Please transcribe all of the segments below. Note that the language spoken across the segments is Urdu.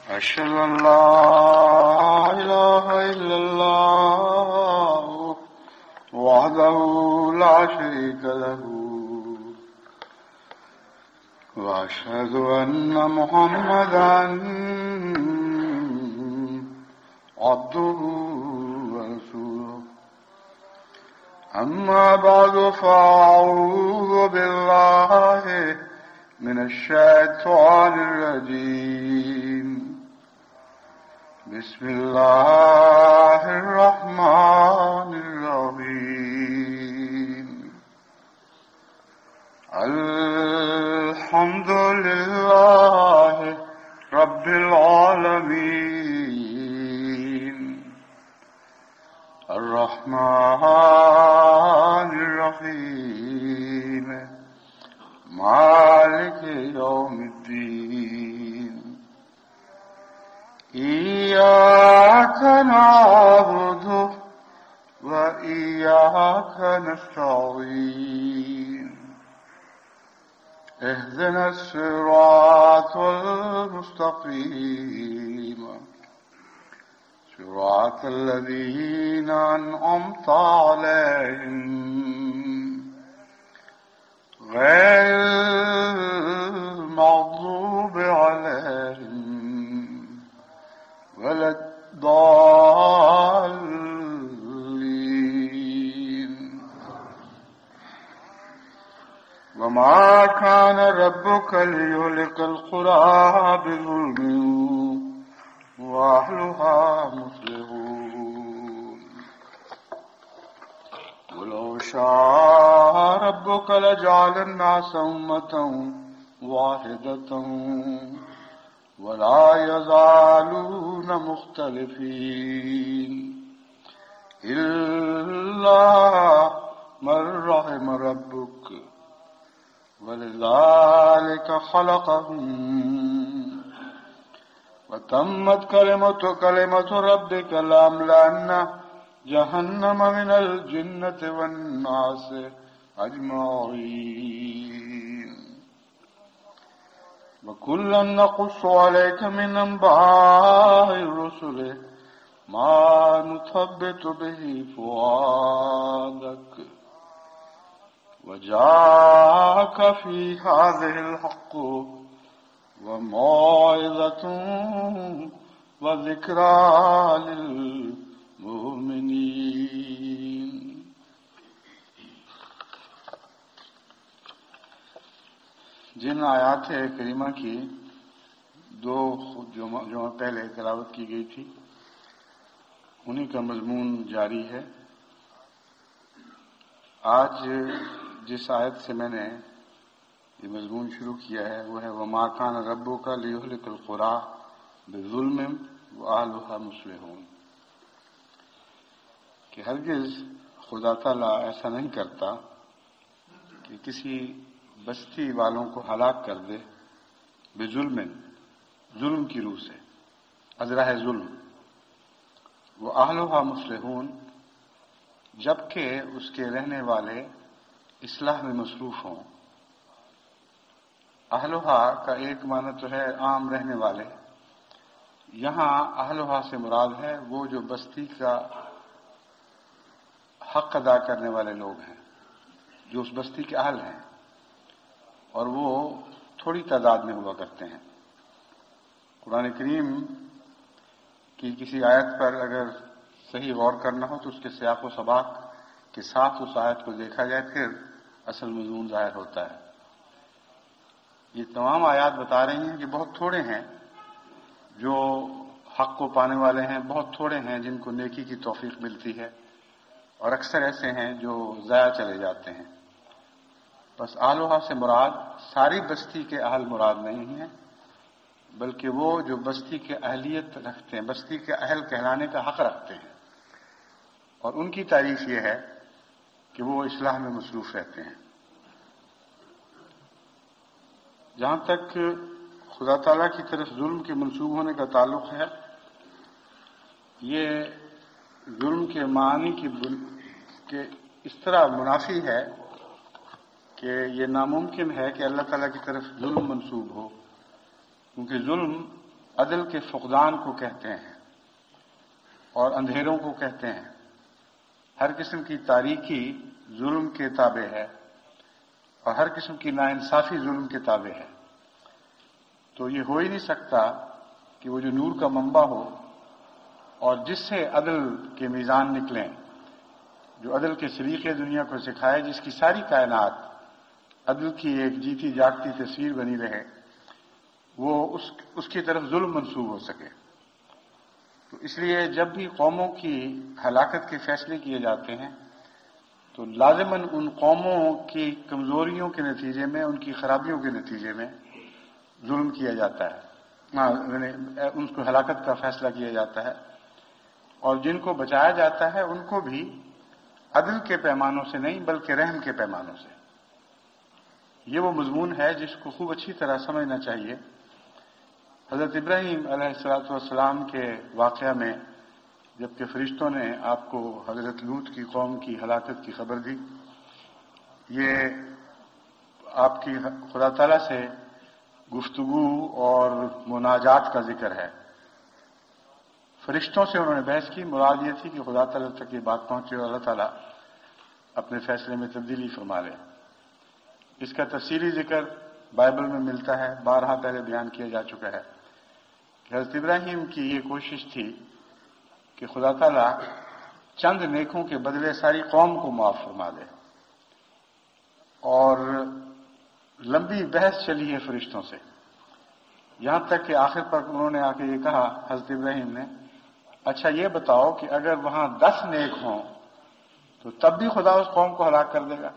أشهد أن لا إله إلا الله وحده لا شريك له وأشهد أن محمدا عبده ورسوله أما بعد فأعوذ بالله من الشيطان الرجيم بسم الله الرحمن الرحيم الحمد لله رب العالمين الرحمن الرحيم مالك يوم الدين إياك نعبد وإياك نستعين اهدنا الصراط المستقيم صراط الذين أنعمت عليهم غير المغضوب عليهم ولا الضالين وما كان ربك ليهلك القرى بظلم وأهلها مصلحون ولو شاء ربك لجعل الناس أمة واحدة ولا يزالون مختلفين إلا من رحم ربك ولذلك خلقهم وتمت كلمة ربك لأملأن جهنم من الجنة والناس أجمعين وكلا نقص عليك من أنباء الرسل ما نثبت به فؤادك وجاءك في هذه الحق وموعظة وذكرى للمؤمنين. جن آیات کریمہ کی دو جمعہ پہلے تلاوت کی گئی تھی انہی کا مضمون جاری ہے. آج جس آیت سے میں نے یہ مضمون شروع کیا ہے وہ ہے وَمَا كَانَ رَبُّكَ لِيُهْلِكَ الْقُرَىٰ بِظُلْمٍ وَأَهْلُهَا مُصْلِحُونَ، کہ ہرگز خدا تعالیٰ ایسا نہیں کرتا کہ کسی بستی والوں کو ہلاک کر دے بظلم، ظلم کی روح سے، ازراہ ظلم، وَأَهْلُهَا مُصْلِحُونَ، جبکہ اس کے رہنے والے اصلاح میں مصروف ہوں. اہلھا کا ایک معنی تو ہے عام رہنے والے، یہاں اہلھا سے مراد ہے وہ جو بستی کا حق ادا کرنے والے لوگ ہیں، جو اس بستی کے اہل ہیں، اور وہ تھوڑی تعداد میں ہوا کرتے ہیں. قرآن کریم کی کسی آیت پر اگر صحیح غور کرنا ہو تو اس کے سیاق و سباق کے ساتھ اس آیت کو دیکھا جائے پھر اصل مضمون ظاہر ہوتا ہے. یہ تمام آیات بتا رہی ہیں کہ بہت تھوڑے ہیں جو حق کو پانے والے ہیں، بہت تھوڑے ہیں جن کو نیکی کی توفیق ملتی ہے، اور اکثر ایسے ہیں جو ضائع چلے جاتے ہیں. بس اہلھا سے مراد ساری بستی کے اہل مراد نہیں ہیں، بلکہ وہ جو بستی کے اہلیت رکھتے ہیں، بستی کے اہل کہلانے کا حق رکھتے ہیں، اور ان کی تعریف یہ ہے کہ وہ اصلاح میں مصروف رہتے ہیں. جہاں تک خدا تعالیٰ کی طرف ظلم کے منسوب ہونے کا تعلق ہے، یہ ظلم کے معنی کے اس طرح منافی ہے کہ یہ ناممکن ہے کہ اللہ تعالیٰ کی طرف ظلم منسوب ہو، کیونکہ ظلم عدل کے فقدان کو کہتے ہیں اور اندھیروں کو کہتے ہیں. ہر قسم کی تاریکی ظلم کے تابع ہے اور ہر قسم کی ناانصافی ظلم کے تابع ہے. تو یہ ہو ہی نہیں سکتا کہ وہ جو نور کا منبع ہو اور جس سے عدل کے میزان نکلیں، جو عدل کے سلیقے دنیا کو سکھائے، جس کی ساری کائنات عدل کی ایک جیتی جاگتی تصویر بنی رہے، وہ اس کی طرف ظلم منسوب ہو سکے. تو اس لیے جب بھی قوموں کی ہلاکت کے فیصلے کیے جاتے ہیں تو لازماً ان قوموں کی کمزوریوں کے نتیجے میں، ان کی خرابیوں کے نتیجے میں ظلم کیا جاتا ہے، ان کو ہلاکت کا فیصلہ کیا جاتا ہے. اور جن کو بچایا جاتا ہے ان کو بھی عدل کے پیمانوں سے نہیں بلکہ رحم کے پیمانوں سے. یہ وہ مضمون ہے جس کو خوب اچھی طرح سمجھنا چاہیے. حضرت ابراہیم علیہ الصلوۃ والسلام کے واقعہ میں جبکہ فرشتوں نے آپ کو حضرت لوط کی قوم کی ہلاکت کی خبر دی، یہ آپ کی خدا تعالیٰ سے گفتگو اور مناجات کا ذکر ہے. فرشتوں سے انہوں نے بحث کی، مراد یہ تھی کہ خدا تعالیٰ تک یہ بات پہنچے اور اللہ تعالیٰ اپنے فیصلے میں تبدیلی فرما لے. اس کا تفصیلی ذکر بائبل میں ملتا ہے، بارہا پہلے بیان کیا جا چکا ہے کہ حضرت ابراہیم کی یہ کوشش تھی کہ خدا تعالیٰ چند نیکوں کے بدلے ساری قوم کو معاف فرما دے. اور لمبی بحث چلی ہے فرشتوں سے، یہاں تک کہ آخر پر انہوں نے آ کے یہ کہا حضرت ابراہیم نے، اچھا یہ بتاؤ کہ اگر وہاں 10 نیک ہوں تو تب بھی خدا اس قوم کو ہلاک کر دے گا؟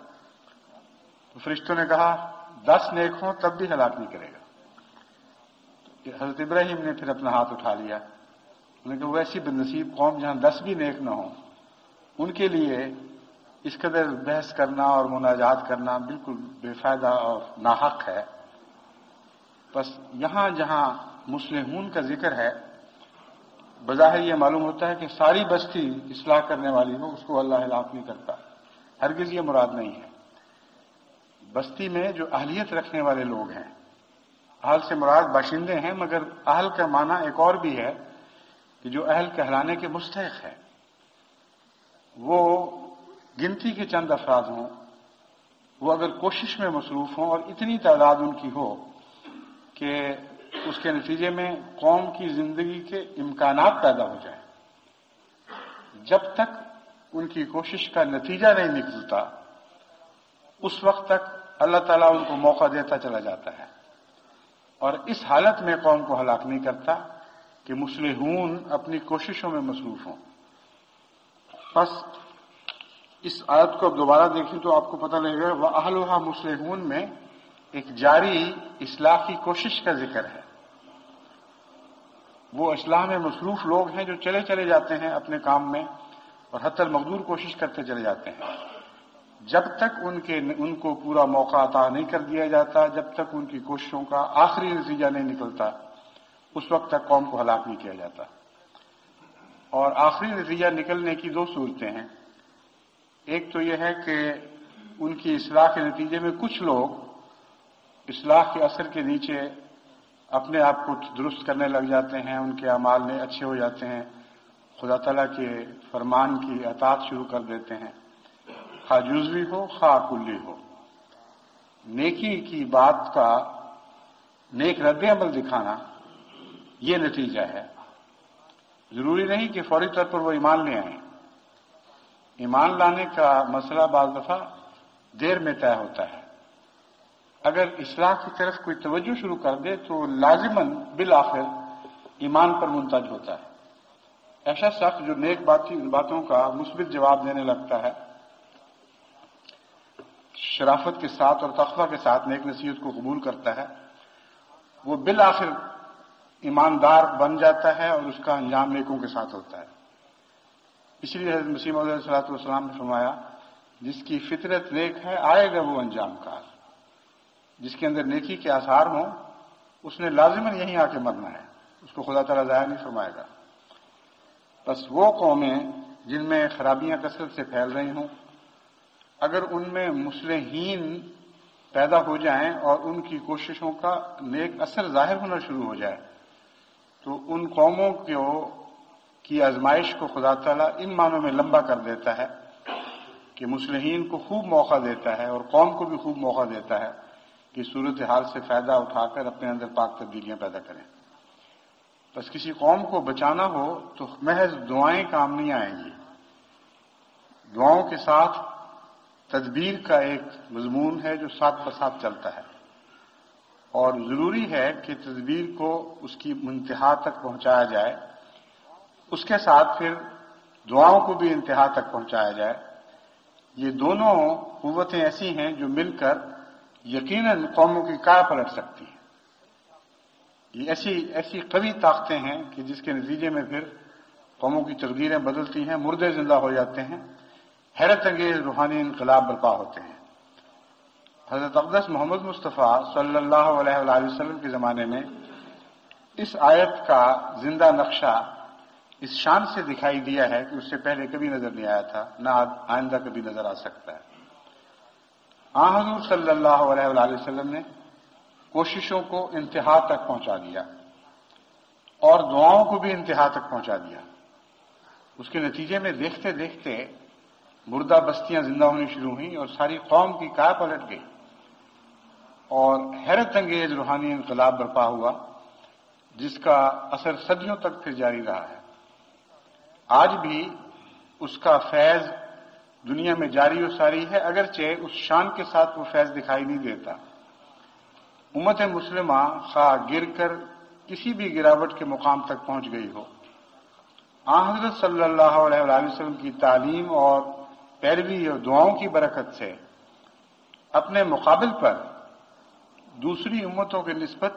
تو فرشتوں نے کہا 10 نیک ہوں تب بھی ہلاک نہیں کرے گا. حضرت ابراہیم نے پھر اپنا ہاتھ اٹھا لیا. انہوں نے کہا وہ ایسی بد نصیب قوم جہاں 10 بھی نیک نہ ہوں، ان کے لیے اس قدر بحث کرنا اور مناجات کرنا بالکل بے فائدہ اور ناحق ہے. بس یہاں جہاں مصلحون کا ذکر ہے، بظاہر یہ معلوم ہوتا ہے کہ ساری بستی اصلاح کرنے والی ہو اس کو اللہ ہلاک نہیں کرتا. ہرگز یہ مراد نہیں ہے. بستی میں جو اہلیت رکھنے والے لوگ ہیں، اہل سے مراد باشندے ہیں، مگر اہل کا معنی ایک اور بھی ہے کہ جو اہل کہلانے کے مستحق ہے، وہ گنتی کے چند افراد ہوں، وہ اگر کوشش میں مصروف ہوں اور اتنی تعداد ان کی ہو کہ اس کے نتیجے میں قوم کی زندگی کے امکانات پیدا ہو جائیں، جب تک ان کی کوشش کا نتیجہ نہیں نکلتا اس وقت تک اللہ تعالیٰ ان کو موقع دیتا چلا جاتا ہے. اور اس حالت میں قوم کو ہلاک نہیں کرتا کہ مصلحون اپنی کوششوں میں مصروف ہوں. بس اس آیت کو اب دوبارہ دیکھیں تو آپ کو پتہ لگے گا وَأَهْلُهَا مُصْلِحُونَ میں ایک جاری اصلاح کی کوشش کا ذکر ہے. وہ اصلاح میں مصروف لوگ ہیں جو چلے جاتے ہیں اپنے کام میں اور حتی المقدور کوشش کرتے چلے جاتے ہیں. جب تک ان کو پورا موقع عطا نہیں کر دیا جاتا، جب تک ان کی کوششوں کا آخری نتیجہ نہیں نکلتا، اس وقت تک قوم کو ہلاک نہیں کیا جاتا. اور آخری نتیجہ نکلنے کی 2 صورتیں ہیں. ایک تو یہ ہے کہ ان کی اصلاح کے نتیجے میں کچھ لوگ اصلاح کے اثر کے نیچے اپنے آپ کو درست کرنے لگ جاتے ہیں، ان کے اعمال میں اچھے ہو جاتے ہیں، خدا تعالیٰ کے فرمان کی اطاعت شروع کر دیتے ہیں، خواہ جزوی ہو خواہ کلی ہو. نیکی کی بات کا نیک رد عمل دکھانا یہ نتیجہ ہے. ضروری نہیں کہ فوری طور پر وہ ایمان لے آئیں. ایمان لانے کا مسئلہ بعض دفعہ دیر میں طے ہوتا ہے. اگر اصلاح کی طرف کوئی توجہ شروع کر دے تو لازماً بالآخر ایمان پر منتج ہوتا ہے. ایسا شخص جو نیک باتوں کا مثبت جواب دینے لگتا ہے، شرافت کے ساتھ اور تقویٰ کے ساتھ نیک نصیحت کو قبول کرتا ہے، وہ بالآخر ایماندار بن جاتا ہے اور اس کا انجام نیکوں کے ساتھ ہوتا ہے. اس لیے حضرت مسیح موعود علیہ الصلوۃ والسلام نے فرمایا جس کی فطرت نیک ہے آئے گا وہ انجام کار. جس کے اندر نیکی کے آثار ہوں اس نے لازماً یہیں آ کے مرنا ہے، اس کو خدا تعالیٰ ضائع نہیں فرمائے گا. بس وہ قومیں جن میں خرابیاں کثرت سے پھیل رہی ہوں، اگر ان میں مصلحین پیدا ہو جائیں اور ان کی کوششوں کا نیک اثر ظاہر ہونا شروع ہو جائے تو ان قوموں کی آزمائش کو خدا تعالیٰ ان معنوں میں لمبا کر دیتا ہے کہ مصلحین کو خوب موقع دیتا ہے اور قوم کو بھی خوب موقع دیتا ہے کہ صورتحال سے فائدہ اٹھا کر اپنے اندر پاک تبدیلیاں پیدا کریں۔ بس کسی قوم کو بچانا ہو تو محض دعائیں کام نہیں آئیں گی، دعاؤں کے ساتھ تدبیر کا ایک مضمون ہے جو ساتھ بساتھ چلتا ہے، اور ضروری ہے کہ تدبیر کو اس کی منتہا تک پہنچایا جائے، اس کے ساتھ پھر دعاؤں کو بھی انتہا تک پہنچایا جائے۔ یہ دونوں قوتیں ایسی ہیں جو مل کر یقیناً قوموں کی کیا پلٹ سکتی ہیں۔ یہ ایسی قوی طاقتیں ہیں کہ جس کے نتیجے میں پھر قوموں کی تقدیریں بدلتی ہیں، مردے زندہ ہو جاتے ہیں، حیرت انگیز روحانی انقلاب برپا ہوتے ہیں۔ حضرت اقدس محمد مصطفیٰ صلی اللہ علیہ وآلہ وسلم کے زمانے میں اس آیت کا زندہ نقشہ اس شان سے دکھائی دیا ہے کہ اس سے پہلے کبھی نظر نہیں آیا تھا، نہ آئندہ کبھی نظر آ سکتا ہے۔ حضور صلی اللہ علیہ وآلہ وسلم نے کوششوں کو انتہا تک پہنچا دیا اور دعاؤں کو بھی انتہا تک پہنچا دیا۔ اس کے نتیجے میں دیکھتے دیکھتے مردہ بستیاں زندہ ہونی شروع ہوئیں اور ساری قوم کی کیا پلٹ گئی اور حیرت انگیز روحانی انقلاب برپا ہوا جس کا اثر صدیوں تک پھر جاری رہا ہے۔ آج بھی اس کا فیض دنیا میں جاری و ساری ہے، اگرچہ اس شان کے ساتھ وہ فیض دکھائی نہیں دیتا۔ امت مسلمہ خواہ گر کر کسی بھی گراوٹ کے مقام تک پہنچ گئی ہو، حضرت صلی اللہ علیہ وآلہ وسلم کی تعلیم اور پیروی اور دعاؤں کی برکت سے اپنے مقابل پر دوسری امتوں کے نسبت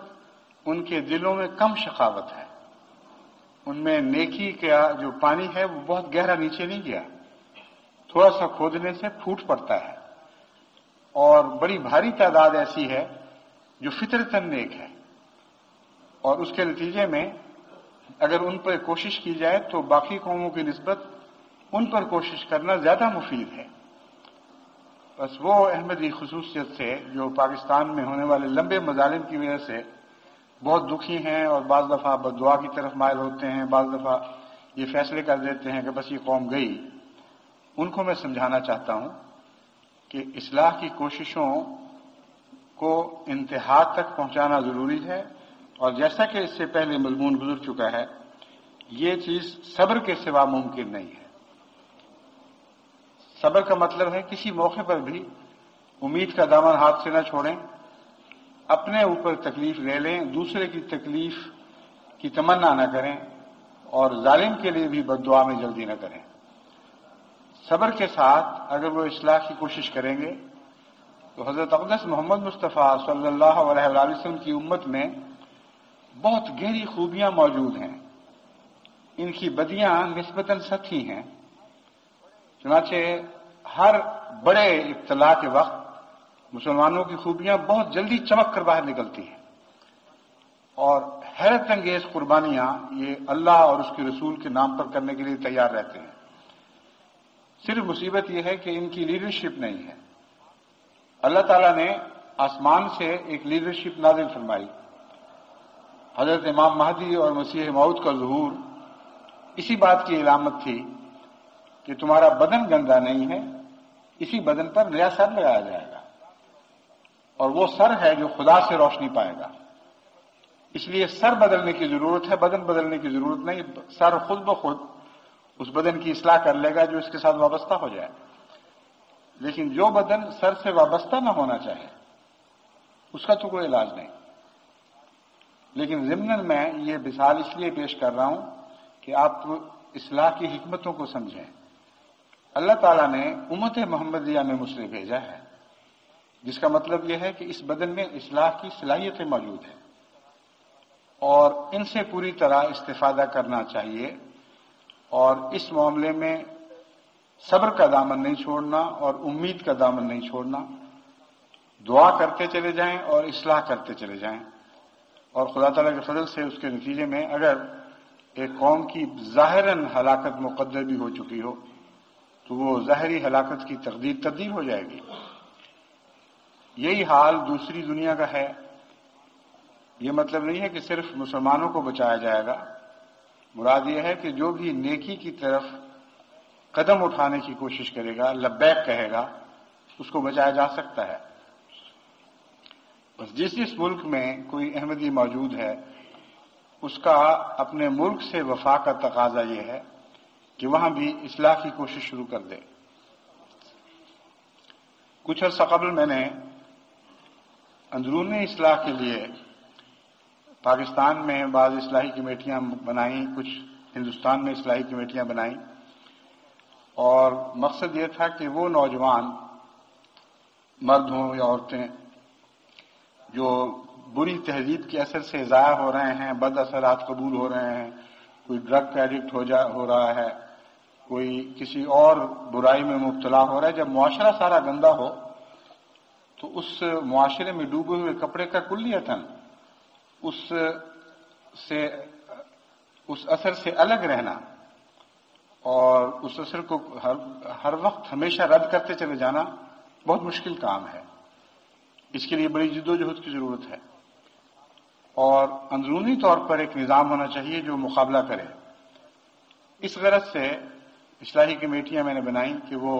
ان کے دلوں میں کم شقاوت ہے، ان میں نیکی کا جو پانی ہے وہ بہت گہرا نیچے نہیں گیا، تھوڑا سا کھودنے سے پھوٹ پڑتا ہے، اور بڑی بھاری تعداد ایسی ہے جو فطرتاً نیک ہے، اور اس کے نتیجے میں اگر ان پر کوشش کی جائے تو باقی قوموں کی نسبت ان پر کوشش کرنا زیادہ مفید ہے۔ بس وہ احمدی خصوصیت سے جو پاکستان میں ہونے والے لمبے مظالم کی وجہ سے بہت دکھی ہیں اور بعض دفعہ بددعا کی طرف مائل ہوتے ہیں، بعض دفعہ یہ فیصلے کر دیتے ہیں کہ بس یہ قوم گئی، ان کو میں سمجھانا چاہتا ہوں کہ اصلاح کی کوششوں کو انتہا تک پہنچانا ضروری ہے، اور جیسا کہ اس سے پہلے مضمون گزر چکا ہے، یہ چیز صبر کے سوا ممکن نہیں ہے۔ صبر کا مطلب ہے کسی موقع پر بھی امید کا دامن ہاتھ سے نہ چھوڑیں، اپنے اوپر تکلیف لے لیں، دوسرے کی تکلیف کی تمنا نہ کریں، اور ظالم کے لیے بھی بد دعا میں جلدی نہ کریں۔ صبر کے ساتھ اگر وہ اصلاح کی کوشش کریں گے تو حضرت اقدس محمد مصطفیٰ صلی اللہ علیہ وآلہ وسلم کی امت میں بہت گہری خوبیاں موجود ہیں، ان کی بدیاں نسبتاً سطحی ہیں، چنانچہ ہر بڑے ابتلا کے وقت مسلمانوں کی خوبیاں بہت جلدی چمک کر باہر نکلتی ہیں، اور حیرت انگیز قربانیاں یہ اللہ اور اس کے رسول کے نام پر کرنے کے لیے تیار رہتے ہیں۔ صرف مصیبت یہ ہے کہ ان کی لیڈرشپ نہیں ہے۔ اللہ تعالیٰ نے آسمان سے ایک لیڈرشپ نازل فرمائی، حضرت امام مہدی اور مسیح موعود کا ظہور اسی بات کی علامت تھی کہ تمہارا بدن گندا نہیں ہے، اسی بدن پر نیا سر لگایا جائے گا، اور وہ سر ہے جو خدا سے روشنی پائے گا۔ اس لیے سر بدلنے کی ضرورت ہے، بدن بدلنے کی ضرورت نہیں۔ سر خود بخود اس بدن کی اصلاح کر لے گا جو اس کے ساتھ وابستہ ہو جائے، لیکن جو بدن سر سے وابستہ نہ ہونا چاہے اس کا تو کوئی علاج نہیں۔ لیکن ضمن میں یہ مثال اس لیے پیش کر رہا ہوں کہ آپ اصلاح کی حکمتوں کو سمجھیں۔ اللہ تعالیٰ نے امت محمدیہ میں مسلم بھیجا ہے، جس کا مطلب یہ ہے کہ اس بدن میں اصلاح کی صلاحیتیں موجود ہیں، اور ان سے پوری طرح استفادہ کرنا چاہیے، اور اس معاملے میں صبر کا دامن نہیں چھوڑنا اور امید کا دامن نہیں چھوڑنا، دعا کرتے چلے جائیں اور اصلاح کرتے چلے جائیں، اور خدا تعالیٰ کے فضل سے اس کے نتیجے میں اگر ایک قوم کی ظاہراً ہلاکت مقدر بھی ہو چکی ہو تو وہ ظاہری ہلاکت کی تقدیر تبدیل ہو جائے گی۔ یہی حال دوسری دنیا کا ہے، یہ مطلب نہیں ہے کہ صرف مسلمانوں کو بچایا جائے گا، مراد یہ ہے کہ جو بھی نیکی کی طرف قدم اٹھانے کی کوشش کرے گا، لبیک کہے گا، اس کو بچایا جا سکتا ہے۔ بس جس ملک میں کوئی احمدی موجود ہے اس کا اپنے ملک سے وفا کا تقاضا یہ ہے کہ وہاں بھی اصلاح کی کوشش شروع کر دے۔ کچھ عرصہ قبل میں نے اندرونی اصلاح کے لیے پاکستان میں بعض اصلاحی کمیٹیاں بنائیں، کچھ ہندوستان میں اصلاحی کمیٹیاں بنائیں، اور مقصد یہ تھا کہ وہ نوجوان مرد ہوں یا عورتیں جو بری تہذیب کے اثر سے ضائع ہو رہے ہیں، بد اثرات قبول ہو رہے ہیں، کوئی ڈرگ کا ایڈکٹ ہو رہا ہے، کوئی کسی اور برائی میں مبتلا ہو رہا ہے، جب معاشرہ سارا گندا ہو تو اس معاشرے میں ڈوبے ہوئے کپڑے کا کلیتاً اس اثر سے الگ رہنا اور اس اثر کو ہر وقت ہمیشہ رد کرتے چلے جانا بہت مشکل کام ہے۔ اس کے لیے بڑی جدوجہد کی ضرورت ہے، اور اندرونی طور پر ایک نظام ہونا چاہیے جو مقابلہ کرے۔ اس غرض سے اصلاحی کمیٹیاں میں نے بنائیں کہ وہ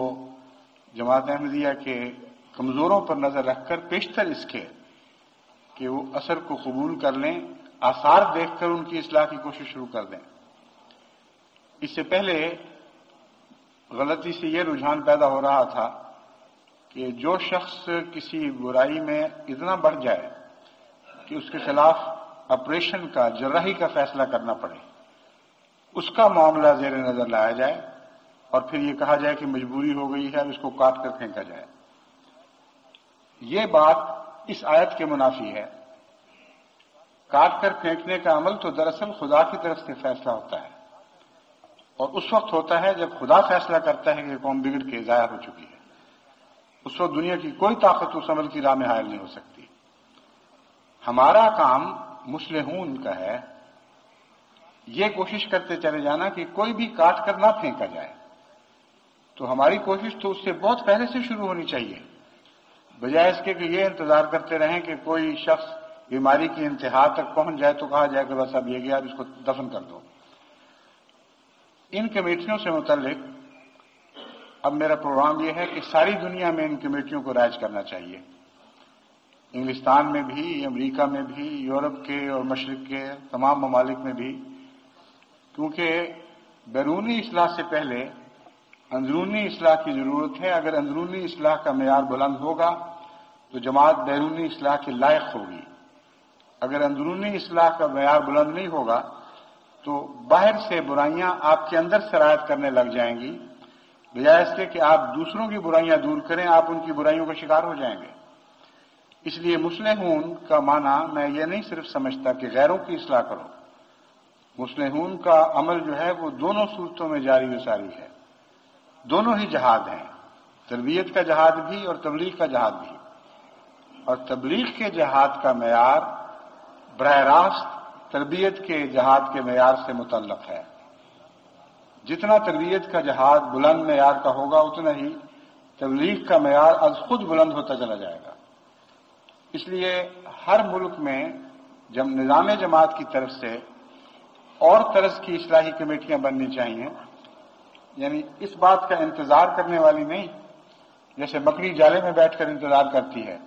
جماعت احمدیہ کے کمزوروں پر نظر رکھ کر پیشتر اس کے کہ وہ اثر کو قبول کر لیں، آثار دیکھ کر ان کی اصلاح کی کوشش شروع کر دیں۔ اس سے پہلے غلطی سے یہ رجحان پیدا ہو رہا تھا کہ جو شخص کسی برائی میں اتنا بڑھ جائے کہ اس کے خلاف آپریشن کا، جراحی کا فیصلہ کرنا پڑے، اس کا معاملہ زیر نظر لایا جائے اور پھر یہ کہا جائے کہ مجبوری ہو گئی ہے، اب اس کو کاٹ کر پھینکا جائے۔ یہ بات اس آیت کے منافی ہے۔ کاٹ کر پھینکنے کا عمل تو دراصل خدا کی طرف سے فیصلہ ہوتا ہے، اور اس وقت ہوتا ہے جب خدا فیصلہ کرتا ہے کہ قوم بگڑ کے ضائع ہو چکی ہے۔ اس وقت دنیا کی کوئی طاقت اس عمل کی راہ میں حائل نہیں ہو سکتی۔ ہمارا کام مصلحون کا ہے، یہ کوشش کرتے چلے جانا کہ کوئی بھی کاٹ کر نہ پھینکا جائے۔ تو ہماری کوشش تو اس سے بہت پہلے سے شروع ہونی چاہیے، بجائے اس کے کہ یہ انتظار کرتے رہیں کہ کوئی شخص بیماری کی انتہا تک پہنچ جائے تو کہا جائے کہ بس اب یہ گیا، اب اس کو دفن کر دو۔ ان کمیٹیوں سے متعلق اب میرا پروگرام یہ ہے کہ ساری دنیا میں ان کمیٹیوں کو رائج کرنا چاہیے، انگلستان میں بھی، امریکہ میں بھی، یورپ کے اور مشرق کے تمام ممالک میں بھی، کیونکہ بیرونی اصلاح سے پہلے اندرونی اصلاح کی ضرورت ہے۔ اگر اندرونی اصلاح کا معیار بلند ہوگا تو جماعت بیرونی اصلاح کے لائق ہوگی۔ اگر اندرونی اصلاح کا معیار بلند نہیں ہوگا تو باہر سے برائیاں آپ کے اندر سرایت کرنے لگ جائیں گی، بجائے اس کے کہ آپ دوسروں کی برائیاں دور کریں، آپ ان کی برائیوں کا شکار ہو جائیں گے۔ اس لیے مصلحون کا معنی میں یہ نہیں صرف سمجھتا کہ غیروں کی اصلاح کرو، مصلحون کا عمل جو ہے وہ دونوں صورتوں میں جاری و ساری ہے، دونوں ہی جہاد ہیں، تربیت کا جہاد بھی اور تبلیغ کا جہاد بھی۔ اور تبلیغ کے جہاد کا معیار براہ راست تربیت کے جہاد کے معیار سے متعلق ہے۔ جتنا تربیت کا جہاد بلند معیار کا ہوگا اتنا ہی تبلیغ کا معیار از خود بلند ہوتا چلا جائے گا۔ اس لیے ہر ملک میں جب نظام جماعت کی طرف سے اور طرز کی اصلاحی کمیٹیاں بننی چاہیے، یعنی اس بات کا انتظار کرنے والی نہیں جیسے مکڑی جالے میں بیٹھ کر انتظار کرتی ہے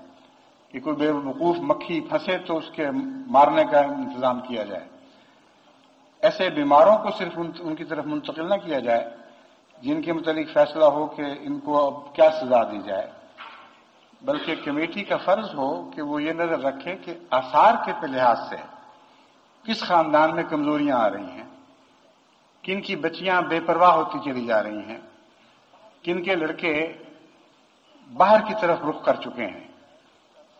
کہ کوئی بے وقوف مکھی پھنسے تو اس کے مارنے کا انتظام کیا جائے۔ ایسے بیماروں کو صرف ان کی طرف منتقل نہ کیا جائے جن کے متعلق فیصلہ ہو کہ ان کو اب کیا سزا دی جائے، بلکہ کمیٹی کا فرض ہو کہ وہ یہ نظر رکھے کہ آثار کے لحاظ سے کس خاندان میں کمزوریاں آ رہی ہیں، کن کی بچیاں بے پرواہ ہوتی چلی جا رہی ہیں، کن کے لڑکے باہر کی طرف رخ کر چکے ہیں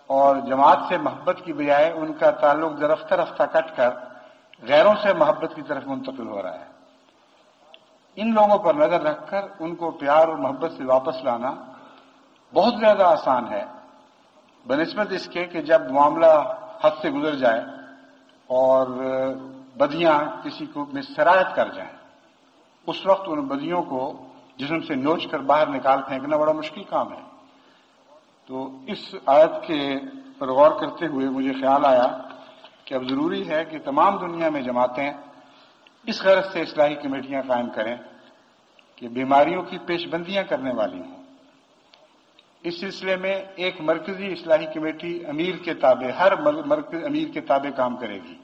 اور جماعت سے محبت کی بجائے ان کا تعلق رفتہ رفتہ کٹ کر غیروں سے محبت کی طرف منتقل ہو رہا ہے۔ ان لوگوں پر نظر رکھ کر ان کو پیار اور محبت سے واپس لانا بہت زیادہ آسان ہے بنسبت اس کے کہ جب معاملہ حد سے گزر جائے اور بدیاں کسی کو میں سرایت کر جائیں، اس وقت ان بدیوں کو جسم سے نوچ کر باہر نکال پھینکنا بڑا مشکل کام ہے۔ تو اس آیت کے پر غور کرتے ہوئے مجھے خیال آیا کہ کہ اب ضروری ہے کہ تمام دنیا میں جماعتیں اس غرض سے اصلاحی کمیٹیاں قائم کریں کہ بیماریوں کی پیش بندیاں کرنے والی ہوں۔ اس سلسلے میں ایک مرکزی اصلاحی کمیٹی امیر کے تابع، ہر مرکز امیر کے تابع کام کرے گی،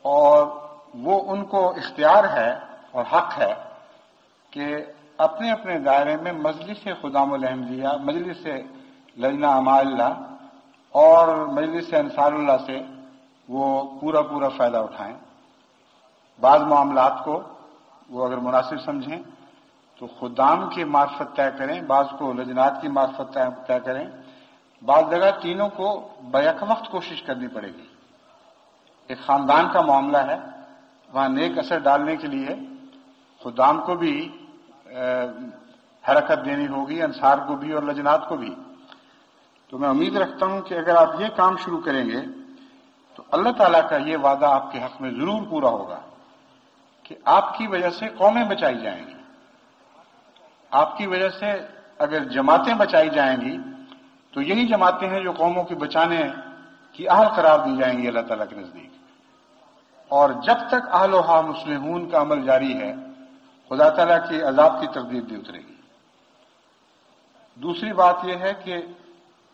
اور وہ ان کو اختیار ہے اور حق ہے کہ اپنے اپنے دائرے میں مجلس خدام الاحمدیہ، مجلس لجنہ اعمال اللہ اور مجلس انصار اللہ سے وہ پورا فائدہ اٹھائیں۔ بعض معاملات کو وہ اگر مناسب سمجھیں تو خدام کی معرفت طے کریں، بعض کو لجنات کی معرفت طے کریں، بعض جگہ تینوں کو بیک وقت کوشش کرنی پڑے گی۔ ایک خاندان کا معاملہ ہے، وہاں نیک اثر ڈالنے کے لیے خدام کو بھی حرکت دینی ہوگی، انصار کو بھی اور لجنات کو بھی۔ تو میں امید رکھتا ہوں کہ اگر آپ یہ کام شروع کریں گے تو اللہ تعالیٰ کا یہ وعدہ آپ کے حق میں ضرور پورا ہوگا کہ آپ کی وجہ سے قومیں بچائی جائیں گی۔ آپ کی وجہ سے اگر جماعتیں بچائی جائیں گی تو یہی جماعتیں ہیں جو قوموں کی بچانے کی اہل قرار دی جائیں گی اللہ تعالیٰ کے نزدیک۔ اور جب تک اہل و ہا مسلمون کا عمل جاری ہے، خدا تعالیٰ کی عذاب کی تقدیر بھی اترے گی۔ دوسری بات یہ ہے کہ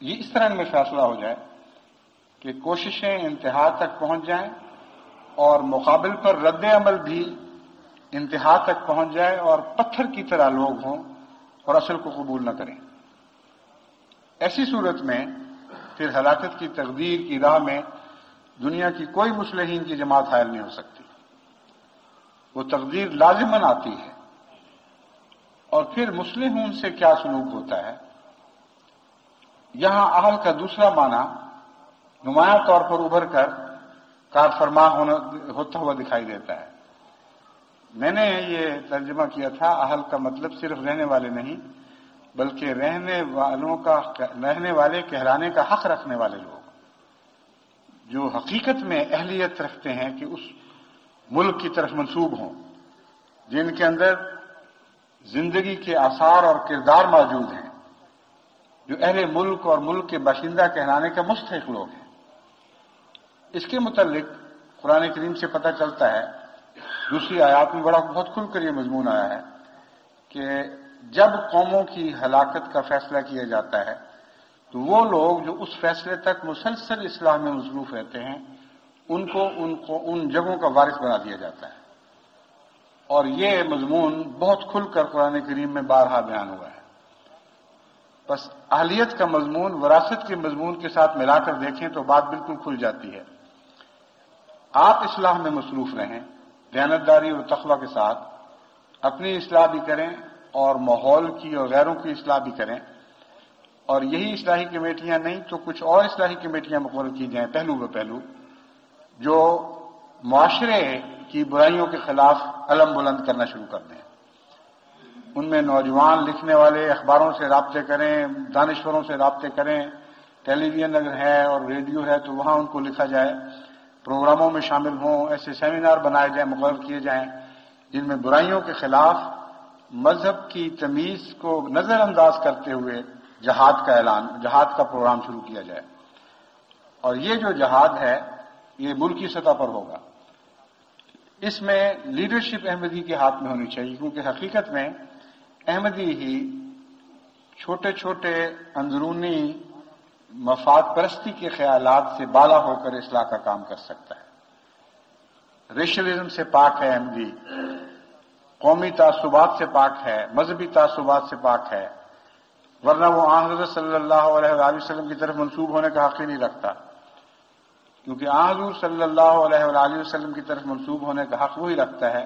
یہ اس طرح میں فیصلہ ہو جائے کہ کوششیں انتہا تک پہنچ جائیں اور مقابل پر رد عمل بھی انتہا تک پہنچ جائے اور پتھر کی طرح لوگ ہوں اور اصل کو قبول نہ کریں۔ ایسی صورت میں پھر ہلاکت کی تقدیر کی راہ میں دنیا کی کوئی مصلحین کی جماعت حائل نہیں ہو سکتی، وہ تقدیر لازماً آتی ہے۔ اور پھر مصلحون سے کیا سلوک ہوتا ہے، یہاں اہل کا دوسرا معنی نمایاں طور پر ابھر کر کار فرما ہوتا ہوا دکھائی دیتا ہے۔ میں نے یہ ترجمہ کیا تھا، اہل کا مطلب صرف رہنے والے نہیں بلکہ رہنے والے کہلانے کا حق رکھنے والے لوگ، جو حقیقت میں اہلیت رکھتے ہیں کہ اس ملک کی طرف منسوب ہوں، جن کے اندر زندگی کے آثار اور کردار موجود ہیں، جو اہل ملک اور ملک کے باشندہ کہلانے کا مستحق لوگ ہیں۔ اس کے متعلق قرآن کریم سے پتہ چلتا ہے، دوسری آیات میں بہت کھل کر یہ مضمون آیا ہے کہ جب قوموں کی ہلاکت کا فیصلہ کیا جاتا ہے تو وہ لوگ جو اس فیصلے تک مسلسل اصلاح میں مصروف رہتے ہیں ان کو ان جگہوں کا وارث بنا دیا جاتا ہے۔ اور یہ مضمون بہت کھل کر قرآن کریم میں بارہا بیان ہوا ہے۔ بس اہلیت کا مضمون وراثت کے مضمون کے ساتھ ملا کر دیکھیں تو بات بالکل کھل جاتی ہے۔ آپ اصلاح میں مصروف رہیں، دیانتداری اور تقویٰ کے ساتھ اپنی اصلاح بھی کریں اور ماحول کی اور غیروں کی اصلاح بھی کریں، اور یہی اصلاحی کمیٹیاں نہیں تو کچھ اور اصلاحی کمیٹیاں مقرر کی جائیں پہلو بہ پہلو، جو معاشرے کی برائیوں کے خلاف علم بلند کرنا شروع کر دیں۔ ان میں نوجوان لکھنے والے اخباروں سے رابطے کریں، دانشوروں سے رابطے کریں، ٹیلی ویژن اگر ہے اور ریڈیو ہے تو وہاں ان کو لکھا جائے، پروگراموں میں شامل ہوں، ایسے سیمینار بنائے جائیں، مقرر کیے جائیں جن میں برائیوں کے خلاف مذہب کی تمیز کو نظر انداز کرتے ہوئے جہاد کا پروگرام شروع کیا جائے۔ اور یہ جو جہاد ہے یہ ملکی سطح پر ہوگا، اس میں لیڈرشپ احمدی کے ہاتھ میں ہونی چاہیے، کیونکہ حقیقت میں احمدی ہی چھوٹے چھوٹے اندرونی مفاد پرستی کے خیالات سے بالا ہو کر اصلاح کا کام کر سکتا ہے۔ ریشلزم سے پاک ہے احمدی، قومی تعصبات سے پاک ہے، مذہبی تعصبات سے پاک ہے، ورنہ وہ حضرت صلی اللہ علیہ وآلہ وسلم کی طرف منسوب ہونے کا حق ہی نہیں رکھتا، کیونکہ حضور صلی اللہ علیہ وآلہ وسلم کی طرف منسوب ہونے کا حق وہی رکھتا ہے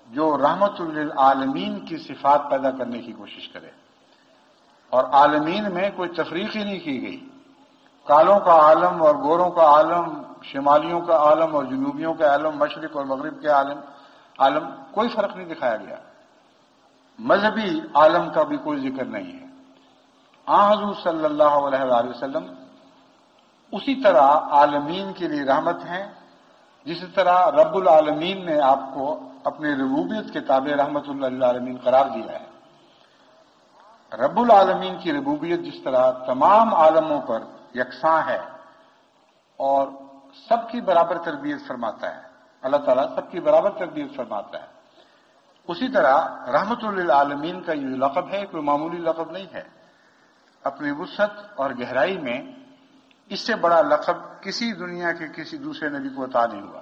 جو رحمت للعالمین کی صفات پیدا کرنے کی کوشش کرے۔ اور عالمین میں کوئی تفریق ہی نہیں کی گئی، کالوں کا عالم اور گوروں کا عالم، شمالیوں کا عالم اور جنوبیوں کا عالم، مشرق اور مغرب کے عالم کوئی فرق نہیں دکھایا گیا۔ مذہبی عالم کا بھی کوئی ذکر نہیں ہے۔ حضور صلی اللہ علیہ وآلہ وسلم اسی طرح عالمین کے لیے رحمت ہیں جس طرح رب العالمین نے آپ کو اپنے ربوبیت کے تابع رحمت للعالمین قرار دیا ہے۔ رب العالمین کی ربوبیت جس طرح تمام عالموں پر یکساں ہے اور سب کی برابر تربیت فرماتا ہے، اللہ تعالیٰ سب کی برابر تربیت فرماتا ہے، اسی طرح رحمت للعالمین کا یہ لقب ہے، کوئی معمولی لقب نہیں ہے۔ اپنی وسعت اور گہرائی میں اس سے بڑا لقب کسی دنیا کے کسی دوسرے نبی کو عطا نہیں ہوا۔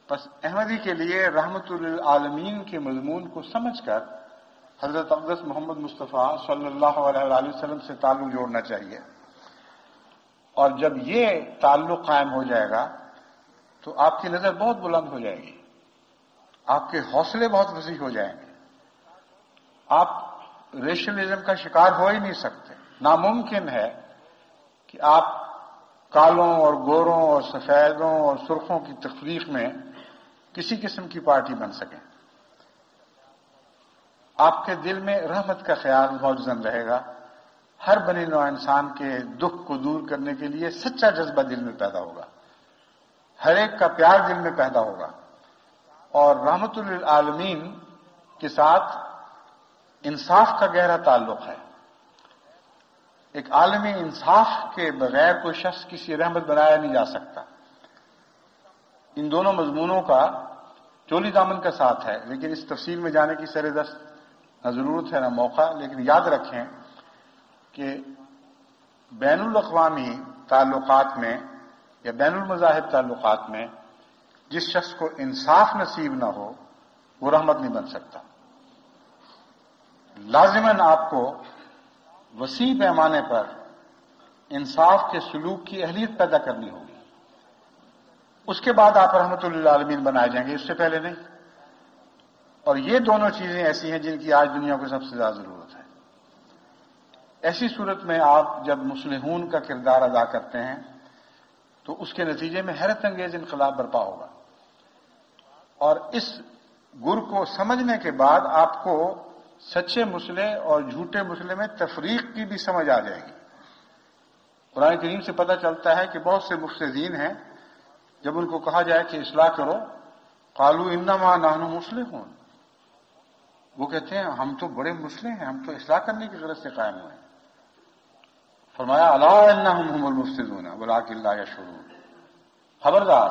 بس احمدی کے لیے رحمت للعالمین کے مضمون کو سمجھ کر حضرت اقدس محمد مصطفیٰ صلی اللہ علیہ وآلہ وسلم سے تعلق جوڑنا چاہیے، اور جب یہ تعلق قائم ہو جائے گا تو آپ کی نظر بہت بلند ہو جائے گی، آپ کے حوصلے بہت وسیع ہو جائیں گے، آپ ریشنلزم کا شکار ہو ہی نہیں سکتے۔ ناممکن ہے کہ آپ کالوں اور گوروں اور سفیدوں اور سرخوں کی تفریق میں کسی قسم کی پارٹی بن سکیں۔ آپ کے دل میں رحمت کا خیال موجود رہے گا، ہر بنی نوع انسان کے دکھ کو دور کرنے کے لیے سچا جذبہ دل میں پیدا ہوگا، ہر ایک کا پیار دل میں پیدا ہوگا، اور رحمت للعالمین کے ساتھ انصاف کا گہرا تعلق ہے۔ ایک عالمی انصاف کے بغیر کوئی شخص کسی رحمت بنایا نہیں جا سکتا۔ ان دونوں مضمونوں کا چولی دامن کا ساتھ ہے، لیکن اس تفصیل میں جانے کی سر دست نہ ضرورت ہے نہ موقع، لیکن یاد رکھیں کہ بین الاقوامی تعلقات میں یا بین المذاہب تعلقات میں جس شخص کو انصاف نصیب نہ ہو وہ رحمت نہیں بن سکتا۔ لازماً آپ کو وسیع پیمانے پر انصاف کے سلوک کی اہلیت پیدا کرنی ہوگی، اس کے بعد آپ رحمت للعالمین بنائے جائیں گے، اس سے پہلے نہیں۔ اور یہ دونوں چیزیں ایسی ہیں جن کی آج دنیا کو سب سے زیادہ ضرورت ہے۔ ایسی صورت میں آپ جب مصلحون کا کردار ادا کرتے ہیں تو اس کے نتیجے میں حیرت انگیز انقلاب برپا ہوگا، اور اس گر کو سمجھنے کے بعد آپ کو سچے مسلح اور جھوٹے مسلح میں تفریق کی بھی سمجھ آ جائے گی۔ قرآن کریم سے پتہ چلتا ہے کہ بہت سے مفسدین ہیں، جب ان کو کہا جائے کہ اصلاح کرو، قالوا انما نحن مصلحون، وہ کہتے ہیں ہم تو بڑے مسلح ہیں، ہم تو اصلاح کرنے کی غرض سے قائم ہوئے ہیں۔ فرمایا الا انہم هم المفسدون ولکن لا یشعرون، خبردار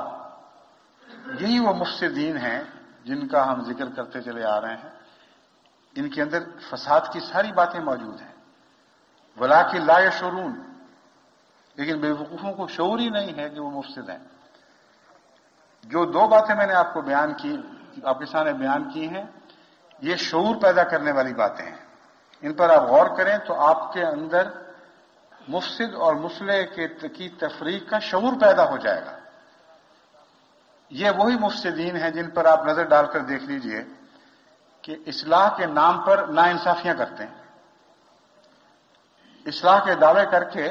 یہی وہ مفسدین ہیں جن کا ہم ذکر کرتے چلے آ رہے ہیں، ان کے اندر فساد کی ساری باتیں موجود ہیں، ولکن لا یشعرون، لیکن بے وقوفوں کو شعور ہی نہیں ہے کہ وہ مفسد ہیں۔ جو دو باتیں میں نے آپ کو بیان کی، آپ کے سامنے بیان کی ہیں، یہ شعور پیدا کرنے والی باتیں ہیں، ان پر آپ غور کریں تو آپ کے اندر مفسد اور مصلح کی تفریق کا شعور پیدا ہو جائے گا۔ یہ وہی مفسدین ہیں جن پر آپ نظر ڈال کر دیکھ لیجئے کہ اصلاح کے نام پر ناانصافیاں کرتے ہیں، اصلاح کے دعوے کر کے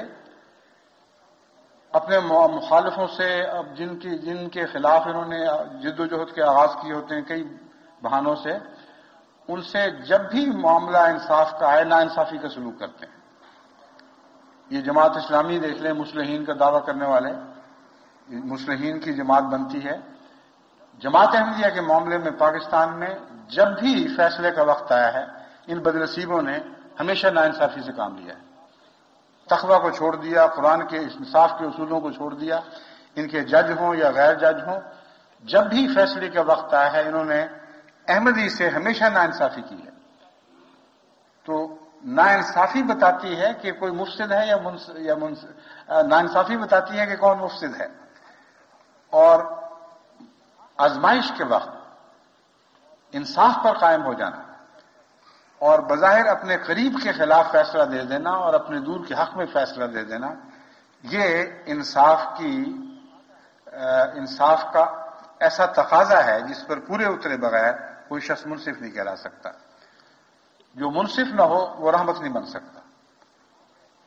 اپنے مخالفوں سے، اب جن کے خلاف انہوں نے جد و جہد کے آغاز کیے ہوتے ہیں کئی بہانوں سے، ان سے جب بھی معاملہ انصاف کا آئے ناانصافی کا سلوک کرتے ہیں۔ یہ جماعت اسلامی دیکھ لیں، مصلحین کا دعویٰ کرنے والے، مصلحین کی جماعت بنتی ہے۔ جماعت احمدیہ کے معاملے میں پاکستان میں جب بھی فیصلے کا وقت آیا ہے، ان بدنصیبوں نے ہمیشہ ناانصافی سے کام لیا ہے، تقویٰ کو چھوڑ دیا، قرآن کے انصاف کے اصولوں کو چھوڑ دیا، ان کے جج ہوں یا غیر جج ہوں، جب بھی فیصلے کا وقت آیا ہے انہوں نے احمدی سے ہمیشہ ناانصافی کی ہے۔ تو ناانصافی بتاتی ہے کہ کوئی مفسد ہے یا ناانصافی بتاتی ہے کہ کون مفسد ہے۔ اور آزمائش کے وقت انصاف پر قائم ہو جانا اور بظاہر اپنے قریب کے خلاف فیصلہ دے دینا اور اپنے دور کے حق میں فیصلہ دے دینا، یہ انصاف کا ایسا تقاضا ہے جس پر پورے اترے بغیر کوئی شخص منصف نہیں کہلا سکتا۔ جو منصف نہ ہو وہ رحمت نہیں بن سکتا،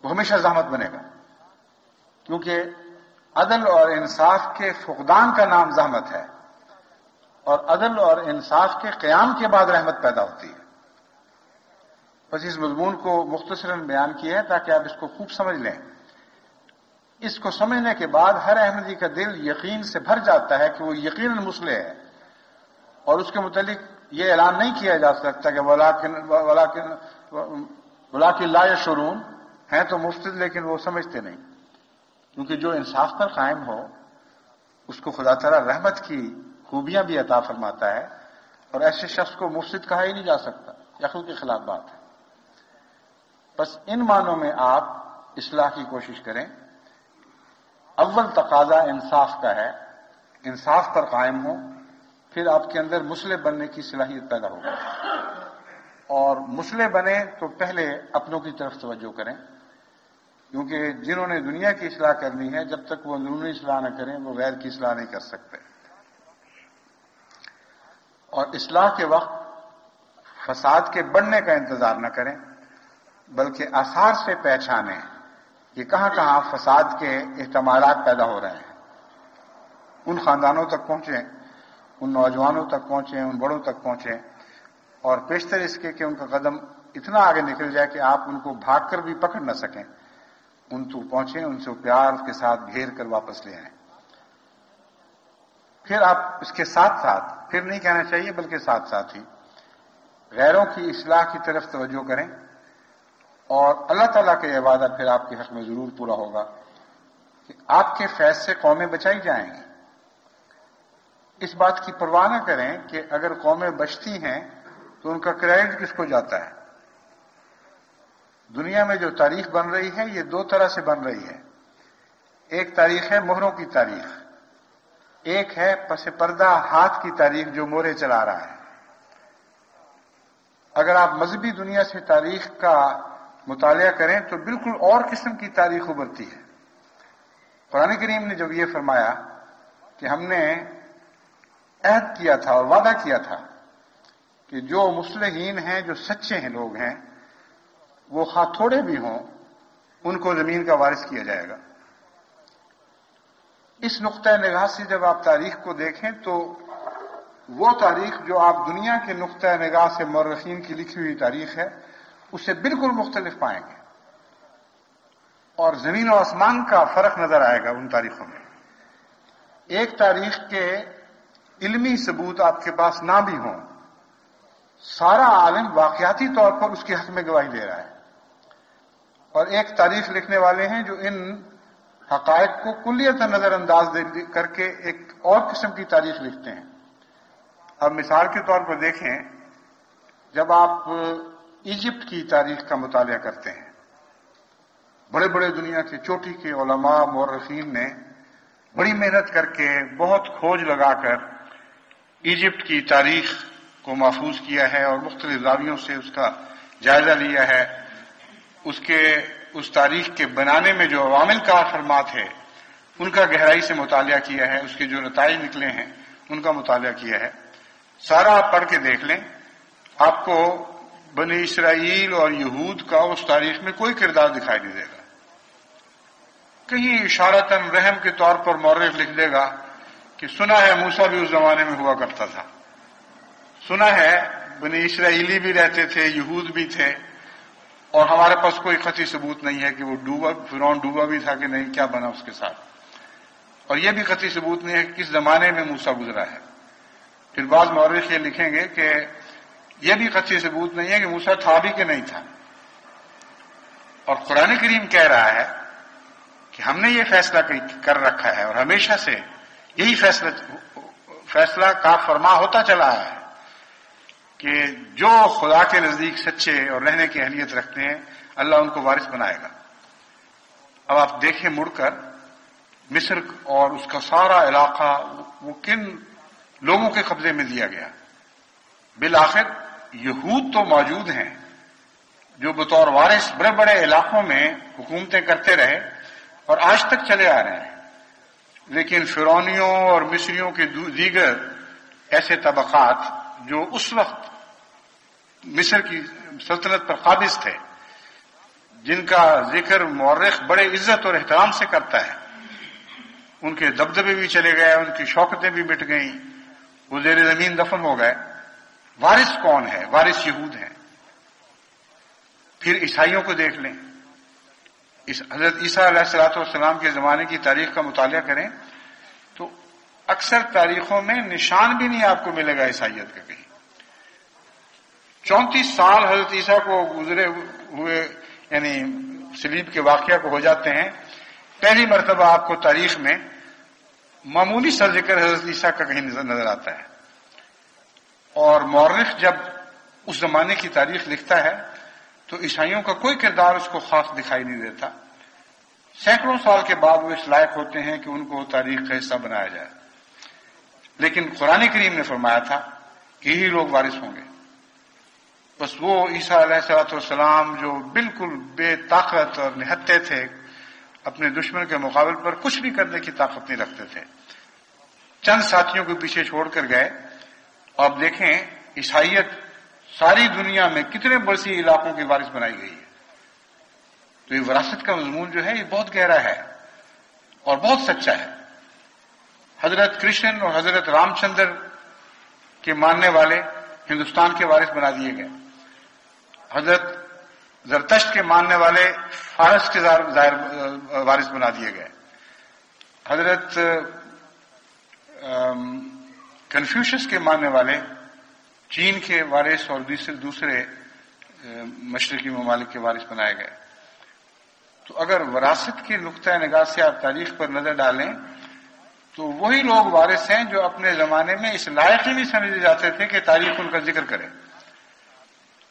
وہ ہمیشہ زحمت بنے گا، کیونکہ عدل اور انصاف کے فقدان کا نام زحمت ہے، اور عدل اور انصاف کے قیام کے بعد رحمت پیدا ہوتی ہے۔ بس اس مضمون کو مختصراً بیان کیا ہے تاکہ آپ اس کو خوب سمجھ لیں۔ اس کو سمجھنے کے بعد ہر احمدی کا دل یقین سے بھر جاتا ہے کہ وہ یقیناً مصلح ہے، اور اس کے متعلق یہ اعلان نہیں کیا جا سکتا کہ ولاکن لا یشعرون ہیں تو مفسد لیکن وہ سمجھتے نہیں، کیونکہ جو انصاف پر قائم ہو اس کو خدا تعالیٰ رحمت کی خوبیاں بھی عطا فرماتا ہے، اور ایسے شخص کو مفسد کہا ہی نہیں جا سکتا، عقل کے خلاف بات ہے۔ بس ان معنوں میں آپ اصلاح کی کوشش کریں۔ اول تقاضا انصاف کا ہے، انصاف پر قائم ہو، پھر آپ کے اندر مصلح بننے کی صلاحیت پیدا ہوگی، اور مصلح بنے تو پہلے اپنوں کی طرف توجہ کریں، کیونکہ جنہوں نے دنیا کی اصلاح کرنی ہے جب تک وہ اندرونی اصلاح نہ کریں وہ غیر کی اصلاح نہیں کر سکتے۔ اور اصلاح کے وقت فساد کے بڑھنے کا انتظار نہ کریں، بلکہ آثار سے پہچانیں کہ کہاں کہاں فساد کے احتمالات پیدا ہو رہے ہیں، ان خاندانوں تک پہنچیں، ان نوجوانوں تک پہنچیں، ان بڑوں تک پہنچیں، اور پیشتر اس کے کہ ان کا قدم اتنا آگے نکل جائے کہ آپ ان کو بھاگ کر بھی پکڑ نہ سکیں، ان تو پہنچیں، ان سے پیار کے ساتھ گھیر کر واپس لے آئیں۔ پھر آپ اس کے ساتھ ساتھ، پھر نہیں کہنا چاہیے بلکہ ساتھ ساتھ ہی غیروں کی اصلاح کی طرف توجہ کریں، اور اللہ تعالیٰ کا یہ وعدہ پھر آپ کے حق میں ضرور پورا ہوگا کہ آپ کے فیض سے قومیں بچائی جائیں گی۔ اس بات کی پرواہ نہ کریں کہ اگر قومیں بچتی ہیں تو ان کا کریڈٹ کس کو جاتا ہے۔ دنیا میں جو تاریخ بن رہی ہے یہ دو طرح سے بن رہی ہے، ایک تاریخ ہے مہروں کی تاریخ، ایک ہے پس پردہ ہاتھ کی تاریخ جو مورے چلا رہا ہے۔ اگر آپ مذہبی دنیا سے تاریخ کا مطالعہ کریں تو بالکل اور قسم کی تاریخ ابھرتی ہے۔ قرآن کریم نے جب یہ فرمایا کہ ہم نے عہد کیا تھا اور وعدہ کیا تھا کہ جو مصلحین ہیں، جو سچے ہیں لوگ ہیں، وہ خواہ تھوڑے بھی ہوں، ان کو زمین کا وارث کیا جائے گا۔ اس نقطۂ نگاہ سے جب آپ تاریخ کو دیکھیں تو وہ تاریخ جو آپ دنیا کے نقطۂ نگاہ سے مورخین کی لکھی ہوئی تاریخ ہے اسے بالکل مختلف پائیں گے، اور زمین و آسمان کا فرق نظر آئے گا ان تاریخوں میں۔ ایک تاریخ کے علمی ثبوت آپ کے پاس نہ بھی ہوں، سارا عالم واقعاتی طور پر اس کے حق میں گواہی دے رہا ہے، اور ایک تاریخ لکھنے والے ہیں جو ان حقائق کو کلیت نظر انداز کر کے ایک اور قسم کی تاریخ لکھتے ہیں۔ اب مثال کے طور پر دیکھیں، جب آپ ایجپٹ کی تاریخ کا مطالعہ کرتے ہیں، بڑے بڑے دنیا کے چوٹی کے علماء مورخین نے بڑی محنت کر کے بہت کھوج لگا کر ایجپٹ کی تاریخ کو محفوظ کیا ہے اور مختلف زاویوں سے اس کا جائزہ لیا ہے، اس تاریخ کے بنانے میں جو عوامل کا فرمات ہے ان کا گہرائی سے مطالعہ کیا ہے، اس کے جو نتائج نکلے ہیں ان کا مطالعہ کیا ہے۔ سارا آپ پڑھ کے دیکھ لیں، آپ کو بنی اسرائیل اور یہود کا اس تاریخ میں کوئی کردار دکھائی نہیں دے گا۔ کہیں اشارتاً رحم کے طور پر مورخ لکھ دے گا کہ سنا ہے موسیٰ بھی اس زمانے میں ہوا کرتا تھا، سنا ہے بنی اسرائیلی بھی رہتے تھے، یہود بھی تھے، اور ہمارے پاس کوئی قطعی ثبوت نہیں ہے کہ وہ فرعون ڈوبا بھی تھا کہ نہیں، کیا بنا اس کے ساتھ، اور یہ بھی قطعی ثبوت نہیں ہے کہ کس زمانے میں موسیٰ گزرا ہے۔ پھر بعض مورخ یہ لکھیں گے کہ یہ بھی قطعی ثبوت نہیں ہے کہ موسیٰ تھا بھی کہ نہیں تھا۔ اور قرآن کریم کہہ رہا ہے کہ ہم نے یہ فیصلہ کر رکھا ہے اور ہمیشہ سے یہی فیصلہ کا فرما ہوتا چلا ہے کہ جو خدا کے نزدیک سچے اور رہنے کی اہلیت رکھتے ہیں اللہ ان کو وارث بنائے گا۔ اب آپ دیکھیں مڑ کر مصر اور اس کا سارا علاقہ وہ کن لوگوں کے قبضے میں دیا گیا۔ بالآخر یہود تو موجود ہیں جو بطور وارث بڑے بڑے علاقوں میں حکومتیں کرتے رہے اور آج تک چلے آ رہے ہیں، لیکن فرعونیوں اور مصریوں کے دیگر ایسے طبقات جو اس وقت مصر کی سلطنت پر قابض تھے، جن کا ذکر مورخ بڑے عزت اور احترام سے کرتا ہے، ان کے دبدبے بھی چلے گئے، ان کی شوکتیں بھی مٹ گئیں، وہ زیر زمین دفن ہو گئے۔ وارث کون ہے؟ وارث یہود ہیں۔ پھر عیسائیوں کو دیکھ لیں، اس حضرت عیسیٰ علیہ الصلوۃ والسلام کے زمانے کی تاریخ کا مطالعہ کریں تو اکثر تاریخوں میں نشان بھی نہیں آپ کو ملے گا عیسائیت کا کہیں۔ 34 سال حضرت عیسیٰ کو گزرے ہوئے، یعنی صلیب کے واقعہ کو ہو جاتے ہیں، پہلی مرتبہ آپ کو تاریخ میں معمولی سا ذکر حضرت عیسیٰ کا کہیں نظر آتا ہے، اور مورخ جب اس زمانے کی تاریخ لکھتا ہے تو عیسائیوں کا کوئی کردار اس کو خاص دکھائی نہیں دیتا. سینکڑوں سال کے بعد وہ اس لائق ہوتے ہیں کہ ان کو تاریخ کا حصہ بنایا جائے. لیکن قرآن کریم نے فرمایا تھا کہ یہی لوگ وارث ہوں گے. بس وہ عیسیٰ علیہ الصلوۃ والسلام جو بالکل بے طاقت اور نہتے تھے، اپنے دشمن کے مقابل پر کچھ بھی کرنے کی طاقت نہیں رکھتے تھے، چند ساتھیوں کو پیچھے چھوڑ کر گئے. اور اب دیکھیں عیسائیت ساری دنیا میں کتنے بڑی علاقوں کی وارث بنائی گئی ہے. تو یہ وراثت کا مضمون جو ہے یہ بہت گہرا ہے اور بہت سچا ہے. حضرت کرشن اور حضرت رام چندر کے ماننے والے ہندوستان کے وارث بنا دیے گئے. حضرت زرتشت کے ماننے والے فارس کے ظاہر وارث بنا دیے گئے. حضرت کنفیوشس کے ماننے والے چین کے وارث اور دوسرے مشرقی ممالک کے وارث بنائے گئے. تو اگر وراثت کے نقطۂ نگاہ سے آپ تاریخ پر نظر ڈالیں تو وہی لوگ وارث ہیں جو اپنے زمانے میں اس لائق ہی نہیں سمجھے جاتے تھے کہ تاریخ ان کا ذکر کرے،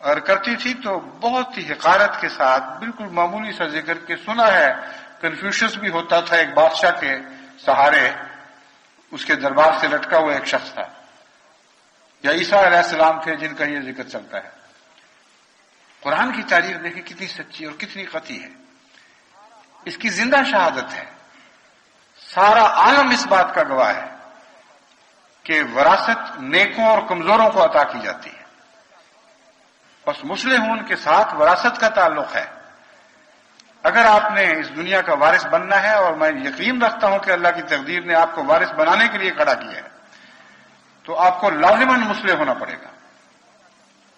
اور کرتی تھی تو بہت ہی حقارت کے ساتھ بالکل معمولی سا ذکر کہ سنا ہے کنفیوشس بھی ہوتا تھا، ایک بادشاہ کے سہارے اس کے دربار سے لٹکا ہوا ایک شخص تھا، یا عیسیٰ علیہ السلام تھے جن کا یہ ذکر چلتا ہے. قرآن کی تاریخ دیکھیں کتنی سچی اور کتنی قطعی ہے. اس کی زندہ شہادت ہے. سارا عالم اس بات کا گواہ ہے کہ وراثت نیکوں اور کمزوروں کو عطا کی جاتی ہے. بس مصلحون کے ساتھ وراثت کا تعلق ہے. اگر آپ نے اس دنیا کا وارث بننا ہے، اور میں یقین رکھتا ہوں کہ اللہ کی تقدیر نے آپ کو وارث بنانے کے لیے کھڑا کیا ہے، تو آپ کو لازماً مصلح ہونا پڑے گا.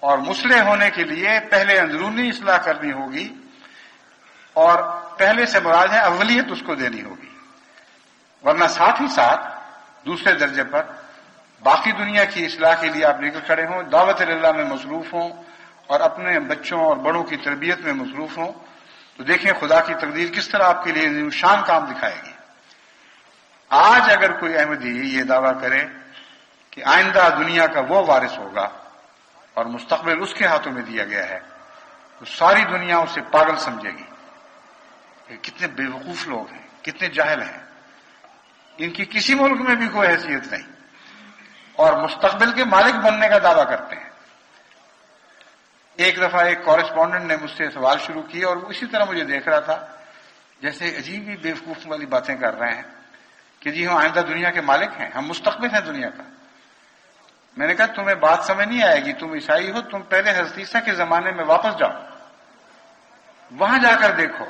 اور مصلح ہونے کے لیے پہلے اندرونی اصلاح کرنی ہوگی، اور پہلے سے مراد ہے اولیت اس کو دینی ہوگی. ورنہ ساتھ ہی ساتھ دوسرے درجے پر باقی دنیا کی اصلاح کے لیے آپ نکل کھڑے ہوں، دعوت اللہ میں مصروف ہوں اور اپنے بچوں اور بڑوں کی تربیت میں مصروف ہوں، تو دیکھیں خدا کی تقدیر کس طرح آپ کے لیے شان کام دکھائے گی. آج اگر کوئی احمدی یہ دعویٰ کرے کہ آئندہ دنیا کا وہ وارث ہوگا اور مستقبل اس کے ہاتھوں میں دیا گیا ہے، تو ساری دنیا اسے پاگل سمجھے گی. کتنے بے وقوف لوگ ہیں، کتنے جاہل ہیں. ان کی کسی ملک میں بھی کوئی حیثیت نہیں، اور مستقبل کے مالک بننے کا دعویٰ کرتے ہیں. ایک دفعہ ایک کورسپونڈنٹ نے مجھ سے سوال شروع کیا، اور وہ اسی طرح مجھے دیکھ رہا تھا جیسے عجیب ہی بے وقوف والی باتیں کر رہے ہیں کہ جی ہم آئندہ دنیا کے مالک ہیں، ہم مستقبل ہیں دنیا کا. میں نے کہا تمہیں بات سمجھ نہیں آئے گی، تم عیسائی ہو، تم پہلے حضرت عیسیٰ کے زمانے میں واپس جاؤ، وہاں جا کر دیکھو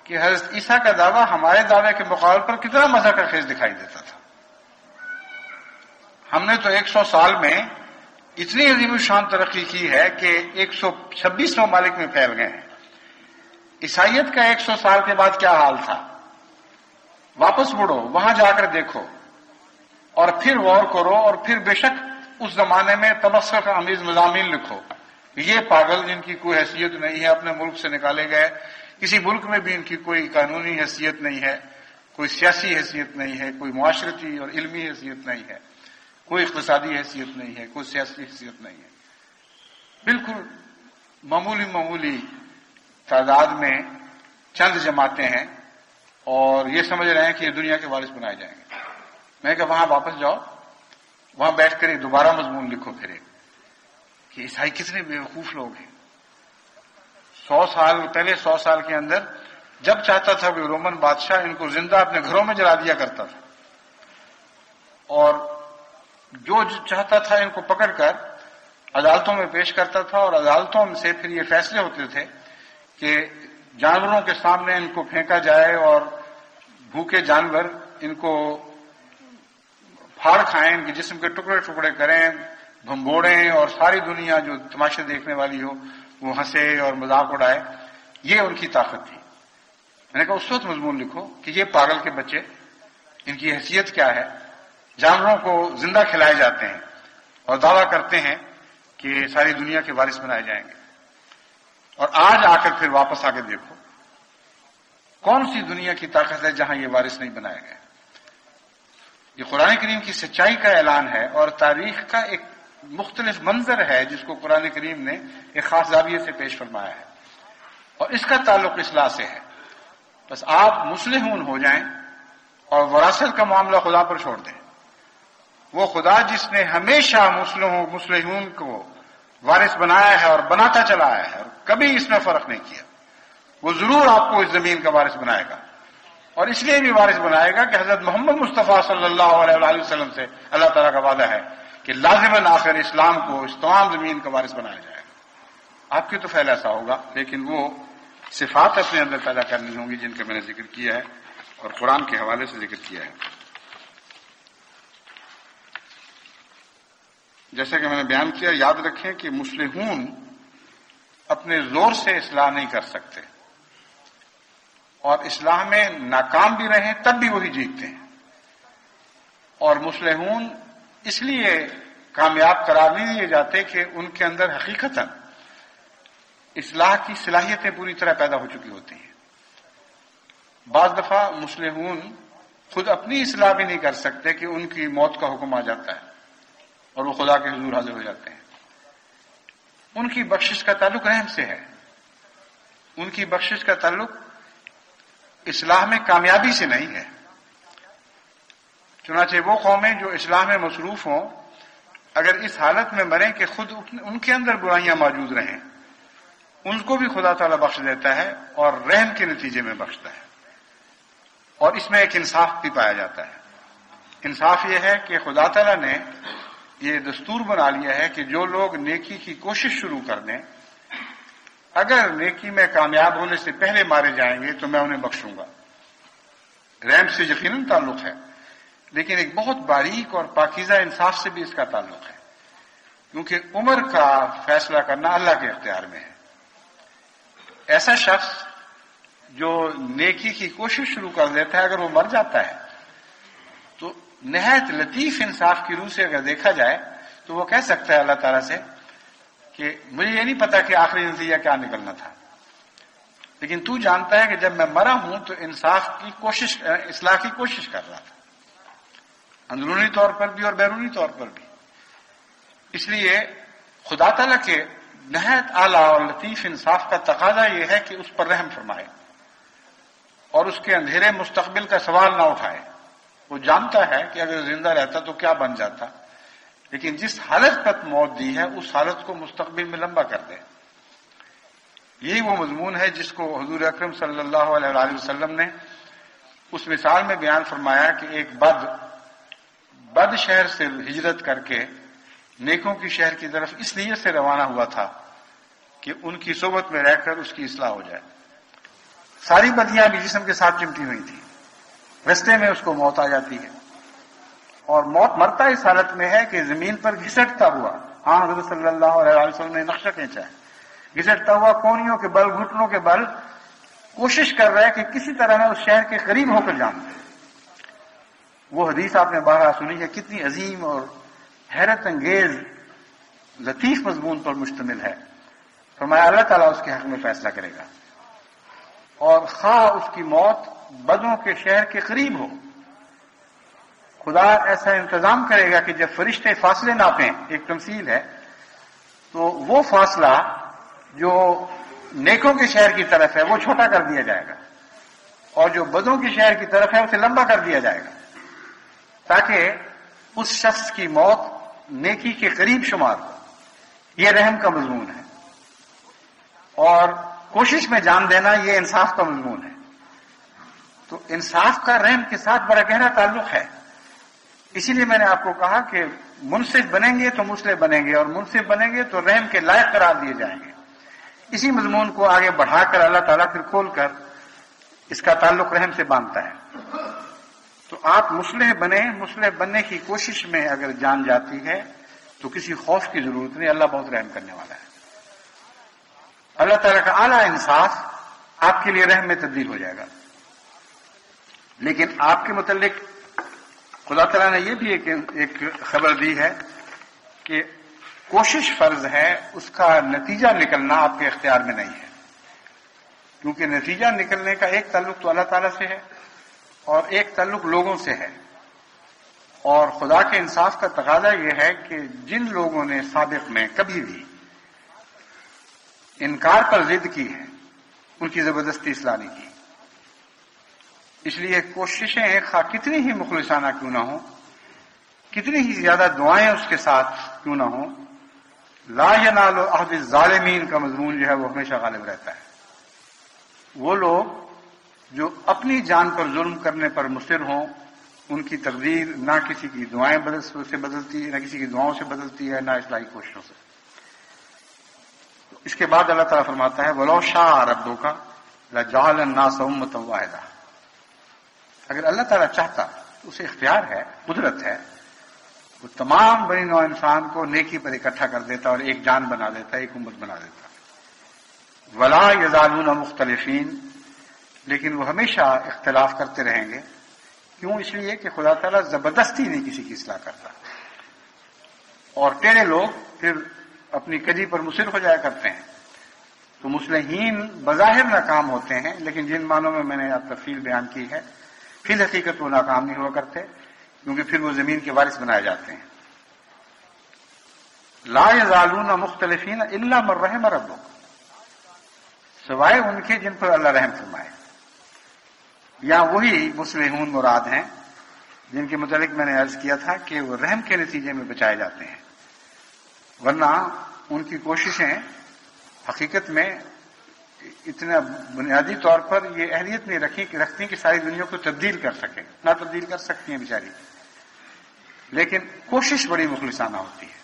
کہ حضرت عیسیٰ کا دعویٰ ہمارے دعوے کے مقابل پر کتنا مذاق خیز دکھائی دیتا تھا. ہم نے تو 100 سال میں اتنی عظیم الشان ترقی کی ہے کہ 126 ممالک میں پھیل گئے ہیں. عیسائیت کا 100 سال کے بعد کیا حال تھا؟ واپس مڑو، وہاں جا کر دیکھو، اور پھر غور کرو، اور پھر بے شک اس زمانے میں تبصرہ کا آمیز مضامین لکھو. یہ پاگل جن کی کوئی حیثیت نہیں ہے، اپنے ملک سے نکالے گئے، کسی ملک میں بھی ان کی کوئی قانونی حیثیت نہیں ہے، کوئی سیاسی حیثیت نہیں ہے، کوئی معاشرتی اور علمی حیثیت نہیں ہے، کوئی اقتصادی حیثیت نہیں ہے، کوئی سیاسی حیثیت نہیں ہے. بالکل معمولی تعداد میں چند جماعتیں ہیں، اور یہ سمجھ رہے ہیں کہ یہ دنیا کے وارث بنائے جائیں گے. میں کہ وہاں واپس جاؤ، وہاں بیٹھ کر ایک دوبارہ مضمون لکھو پھر ایک کہ عیسائی کتنے بیوقوف لوگ ہیں. 100 سال کے اندر جب چاہتا تھا کہ رومن بادشاہ ان کو زندہ اپنے گھروں میں جلا دیا کرتا تھا، اور جو چاہتا تھا ان کو پکڑ کر عدالتوں میں پیش کرتا تھا، اور عدالتوں سے پھر یہ فیصلے ہوتے تھے کہ جانوروں کے سامنے ان کو پھینکا جائے، اور بھوکے جانور ان کو پھاڑ کھائیں، ان کے جسم کے ٹکڑے ٹکڑے کریں، بھمبوڑیں، اور ساری دنیا جو تماشے دیکھنے والی ہو وہ ہنسے اور مذاق اڑائے. یہ ان کی طاقت تھی. میں نے کہا اس وقت مضمون لکھو کہ یہ پاگل کے بچے، ان کی حیثیت کیا ہے، جانوروں کو زندہ کھلائے جاتے ہیں اور دعویٰ کرتے ہیں کہ ساری دنیا کے وارث بنائے جائیں گے. اور آج آ کر پھر واپس آ کے دیکھو کون سی دنیا کی طاقت ہے جہاں یہ وارث نہیں بنائے گئے. یہ قرآن کریم کی سچائی کا اعلان ہے اور تاریخ کا ایک مختلف منظر ہے جس کو قرآن کریم نے ایک خاص زاویے سے پیش فرمایا ہے، اور اس کا تعلق اصلاح سے ہے۔ بس آپ مصلحون ہو جائیں اور وراثت کا معاملہ خدا پر چھوڑ دیں۔ وہ خدا جس نے ہمیشہ مصلحون کو وارث بنایا ہے اور بناتا چلا آیا ہے اور کبھی اس میں فرق نہیں کیا، وہ ضرور آپ کو اس زمین کا وارث بنائے گا، اور اس لیے بھی وارث بنائے گا کہ حضرت محمد مصطفیٰ صلی اللہ علیہ وآلہ وسلم سے اللہ تعالیٰ کا وعدہ ہے کہ لازماً آخر اسلام کو اس تمام زمین کا وارث بنایا جائے گا۔ آپ کی تو فعل ایسا ہوگا، لیکن وہ صفات اپنے اندر پیدا کرنی ہوں گی جن کا میں نے ذکر کیا ہے اور قرآن کے حوالے سے ذکر کیا ہے۔ جیسا کہ میں نے بیان کیا، یاد رکھیں کہ مصلحون اپنے زور سے اصلاح نہیں کر سکتے، اور اصلاح میں ناکام بھی رہیں تب بھی وہی جیتتے ہیں، اور مصلحون اس لیے کامیاب قرار نہیں دیے جاتے کہ ان کے اندر حقیقتاً اصلاح کی صلاحیتیں پوری طرح پیدا ہو چکی ہوتی ہیں۔ بعض دفعہ مصلحون خود اپنی اصلاح بھی نہیں کر سکتے کہ ان کی موت کا حکم آ جاتا ہے اور وہ خدا کے حضور حاضر ہو جاتے ہیں۔ ان کی بخشش کا تعلق رحم سے ہے، ان کی بخشش کا تعلق اصلاح میں کامیابی سے نہیں ہے۔ چنانچہ وہ قومیں جو اصلاح میں مصروف ہوں، اگر اس حالت میں مریں کہ خود ان کے اندر برائیاں موجود رہیں، ان کو بھی خدا تعالیٰ بخش دیتا ہے اور رحم کے نتیجے میں بخشتا ہے، اور اس میں ایک انصاف بھی پایا جاتا ہے۔ انصاف یہ ہے کہ خدا تعالیٰ نے یہ دستور بنا لیا ہے کہ جو لوگ نیکی کی کوشش شروع کر دیں، اگر نیکی میں کامیاب ہونے سے پہلے مارے جائیں گے تو میں انہیں بخشوں گا۔ رحم سے یقیناً تعلق ہے، لیکن ایک بہت باریک اور پاکیزہ انصاف سے بھی اس کا تعلق ہے، کیونکہ عمر کا فیصلہ کرنا اللہ کے اختیار میں ہے۔ ایسا شخص جو نیکی کی کوشش شروع کر دیتا ہے، اگر وہ مر جاتا ہے تو نہایت لطیف انصاف کی روح سے اگر دیکھا جائے تو وہ کہہ سکتا ہے اللہ تعالیٰ سے کہ مجھے یہ نہیں پتا کہ آخری نتیجہ کیا نکلنا تھا، لیکن تو جانتا ہے کہ جب میں مرا ہوں تو انصاف کی کوشش، اصلاح کی کوشش کر رہا تھا، اندرونی طور پر بھی اور بیرونی طور پر بھی۔ اس لیے خدا تعالیٰ کے نہایت اعلیٰ اور لطیف انصاف کا تقاضا یہ ہے کہ اس پر رحم فرمائے اور اس کے اندھیرے مستقبل کا سوال نہ اٹھائے۔ وہ جانتا ہے کہ اگر زندہ رہتا تو کیا بن جاتا، لیکن جس حالت تک موت دی ہے اس حالت کو مستقبل میں لمبا کر دے۔ یہی وہ مضمون ہے جس کو حضور اکرم صلی اللہ علیہ وآلہ وسلم نے اس مثال میں بیان فرمایا کہ ایک بد شہر سے ہجرت کر کے نیکوں کی شہر کی طرف اس نیت سے روانہ ہوا تھا کہ ان کی صحبت میں رہ کر اس کی اصلاح ہو جائے۔ ساری بدیاں بھی جسم کے ساتھ چمٹی ہوئی تھیں، رستے میں اس کو موت آ جاتی ہے، اور موت مرتا اس حالت میں ہے کہ زمین پر گھسٹتا ہوا، ہاں حضرت صلی اللہ علیہ وسلم نے نقشہ کھینچا ہے، گھسٹتا ہوا کونیوں کے بل، گھٹنوں کے بل کوشش کر رہا ہے کہ کسی طرح میں اس شہر کے قریب ہو کر جانا۔ وہ حدیث آپ نے بارہا سنی ہے، کتنی عظیم اور حیرت انگیز لطیف مضمون پر مشتمل ہے۔ فرمایا اللہ تعالیٰ اس کے حق میں فیصلہ کرے گا، اور خواہ اس کی موت بدوں کے شہر کے قریب ہو، خدا ایسا انتظام کرے گا کہ جب فرشتے فاصلے ناپیں، ایک تمثیل ہے، تو وہ فاصلہ جو نیکوں کے شہر کی طرف ہے وہ چھوٹا کر دیا جائے گا، اور جو بدوں کے شہر کی طرف ہے اسے لمبا کر دیا جائے گا، تاکہ اس شخص کی موت نیکی کے قریب شمار ہو۔ یہ رحم کا مضمون ہے، اور کوشش میں جان دینا یہ انصاف کا مضمون ہے۔ تو انصاف کا رحم کے ساتھ بڑا گہرا تعلق ہے۔ اسی لیے میں نے آپ کو کہا کہ منصف بنیں گے تو مصلح بنیں گے، اور منصف بنیں گے تو رحم کے لائق قرار دیے جائیں گے۔ اسی مضمون کو آگے بڑھا کر اللہ تعالیٰ پھر کھول کر اس کا تعلق رحم سے باندھتا ہے۔ تو آپ مصلح بنیں، مصلح بننے کی کوشش میں اگر جان جاتی ہے تو کسی خوف کی ضرورت نہیں، اللہ بہت رحم کرنے والا ہے۔ اللہ تعالیٰ کا اعلیٰ انصاف آپ کے لیے رحم میں تبدیل ہو جائے گا۔ لیکن آپ کے متعلق خدا تعالیٰ نے یہ بھی ایک خبر دی ہے کہ کوشش فرض ہے، اس کا نتیجہ نکلنا آپ کے اختیار میں نہیں ہے، کیونکہ نتیجہ نکلنے کا ایک تعلق تو اللہ تعالیٰ سے ہے اور ایک تعلق لوگوں سے ہے۔ اور خدا کے انصاف کا تقاضا یہ ہے کہ جن لوگوں نے سابق میں کبھی بھی انکار پر ضد کی ہے ان کی زبردستی اصلاح نہیں کی. اس لیے کوششیں خواہ کتنی ہی مخلصانہ کیوں نہ ہوں، کتنی ہی زیادہ دعائیں اس کے ساتھ کیوں نہ ہوں، لا ینال عہد الظالمین کا مضمون جو ہے وہ ہمیشہ غالب رہتا ہے. وہ لوگ جو اپنی جان پر ظلم کرنے پر مصر ہوں، ان کی تقدیر نہ کسی کی دعائیں سے بدلتی ہے، نہ کسی کی دعاؤں سے بدلتی ہے، نہ اصلاحی کوششوں سے. اس کے بعد اللہ تعالیٰ فرماتا ہے وَلَوْ شَاءَ رَبُّكَ لَجَعَلَ النَّاسَ أُمَّةً وَاحِدَةً. اگر اللہ تعالیٰ چاہتا تو اسے اختیار ہے، قدرت ہے، وہ تمام بنی نوع انسان کو نیکی پر اکٹھا کر دیتا اور ایک جان بنا دیتا، ایک امت بنا دیتا. وَلَا يَزَالُونَ مُخْتَلِفِينَ، لیکن وہ ہمیشہ اختلاف کرتے رہیں گے. کیوں؟ اس لیے کہ خدا تعالیٰ زبردستی نہیں کسی کی اصلاح کرتا، اور ٹیڑے لوگ پھر اپنی کجی پر مصر ہو جایا کرتے ہیں. تو مصلحین بظاہر ناکام ہوتے ہیں، لیکن جن معنوں میں نے آپ تفصیل بیان کی ہے، فی الحقیقت وہ ناکام نہیں ہوا کرتے، کیونکہ پھر وہ زمین کے وارث بنائے جاتے ہیں. لا یزالون مختلفین الا من رحم ربک، سوائے ان کے جن پر اللہ رحم فرمائے. یا وہی مصلحون مراد ہیں جن کے متعلق میں نے عرض کیا تھا کہ وہ رحم کے نتیجے میں بچائے جاتے ہیں، ورنہ ان کی کوششیں حقیقت میں اتنا بنیادی طور پر یہ اہلیت نہیں رکھتی کہ ساری دنیا کو تبدیل کر سکیں. نہ تبدیل کر سکتی ہیں بیچاری، لیکن کوشش بڑی مخلصانہ ہوتی ہے.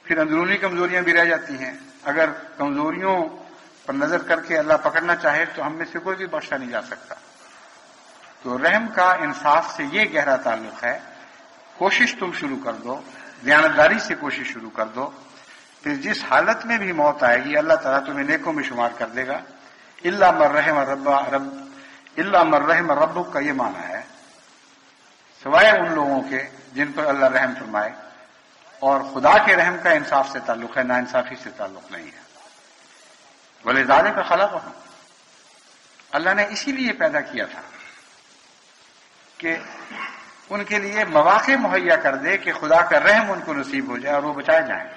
پھر اندرونی کمزوریاں بھی رہ جاتی ہیں. اگر کمزوریوں پر نظر کر کے اللہ پکڑنا چاہے تو ہم میں سے کوئی بھی بخشا نہیں جا سکتا. تو رحم کا انصاف سے یہ گہرا تعلق ہے. کوشش تم شروع کر دو، دیانتداری سے کوشش شروع کر دو، پھر جس حالت میں بھی موت آئے گی اللہ تعالیٰ تمہیں نیکوں میں شمار کر دے گا. الا من رحم ربک کا یہ معنی ہے سوائے ان لوگوں کے جن پر اللہ رحم فرمائے. اور خدا کے رحم کا انصاف سے تعلق ہے، نا انصافی سے تعلق نہیں ہے. وَلِذَٰلِكَ خَلَقَهُمْ، اللہ نے اسی لیے پیدا کیا تھا کہ ان کے لیے مواقع مہیا کر دے کہ خدا کا رحم ان کو نصیب ہو جائے اور وہ بچائے جائیں.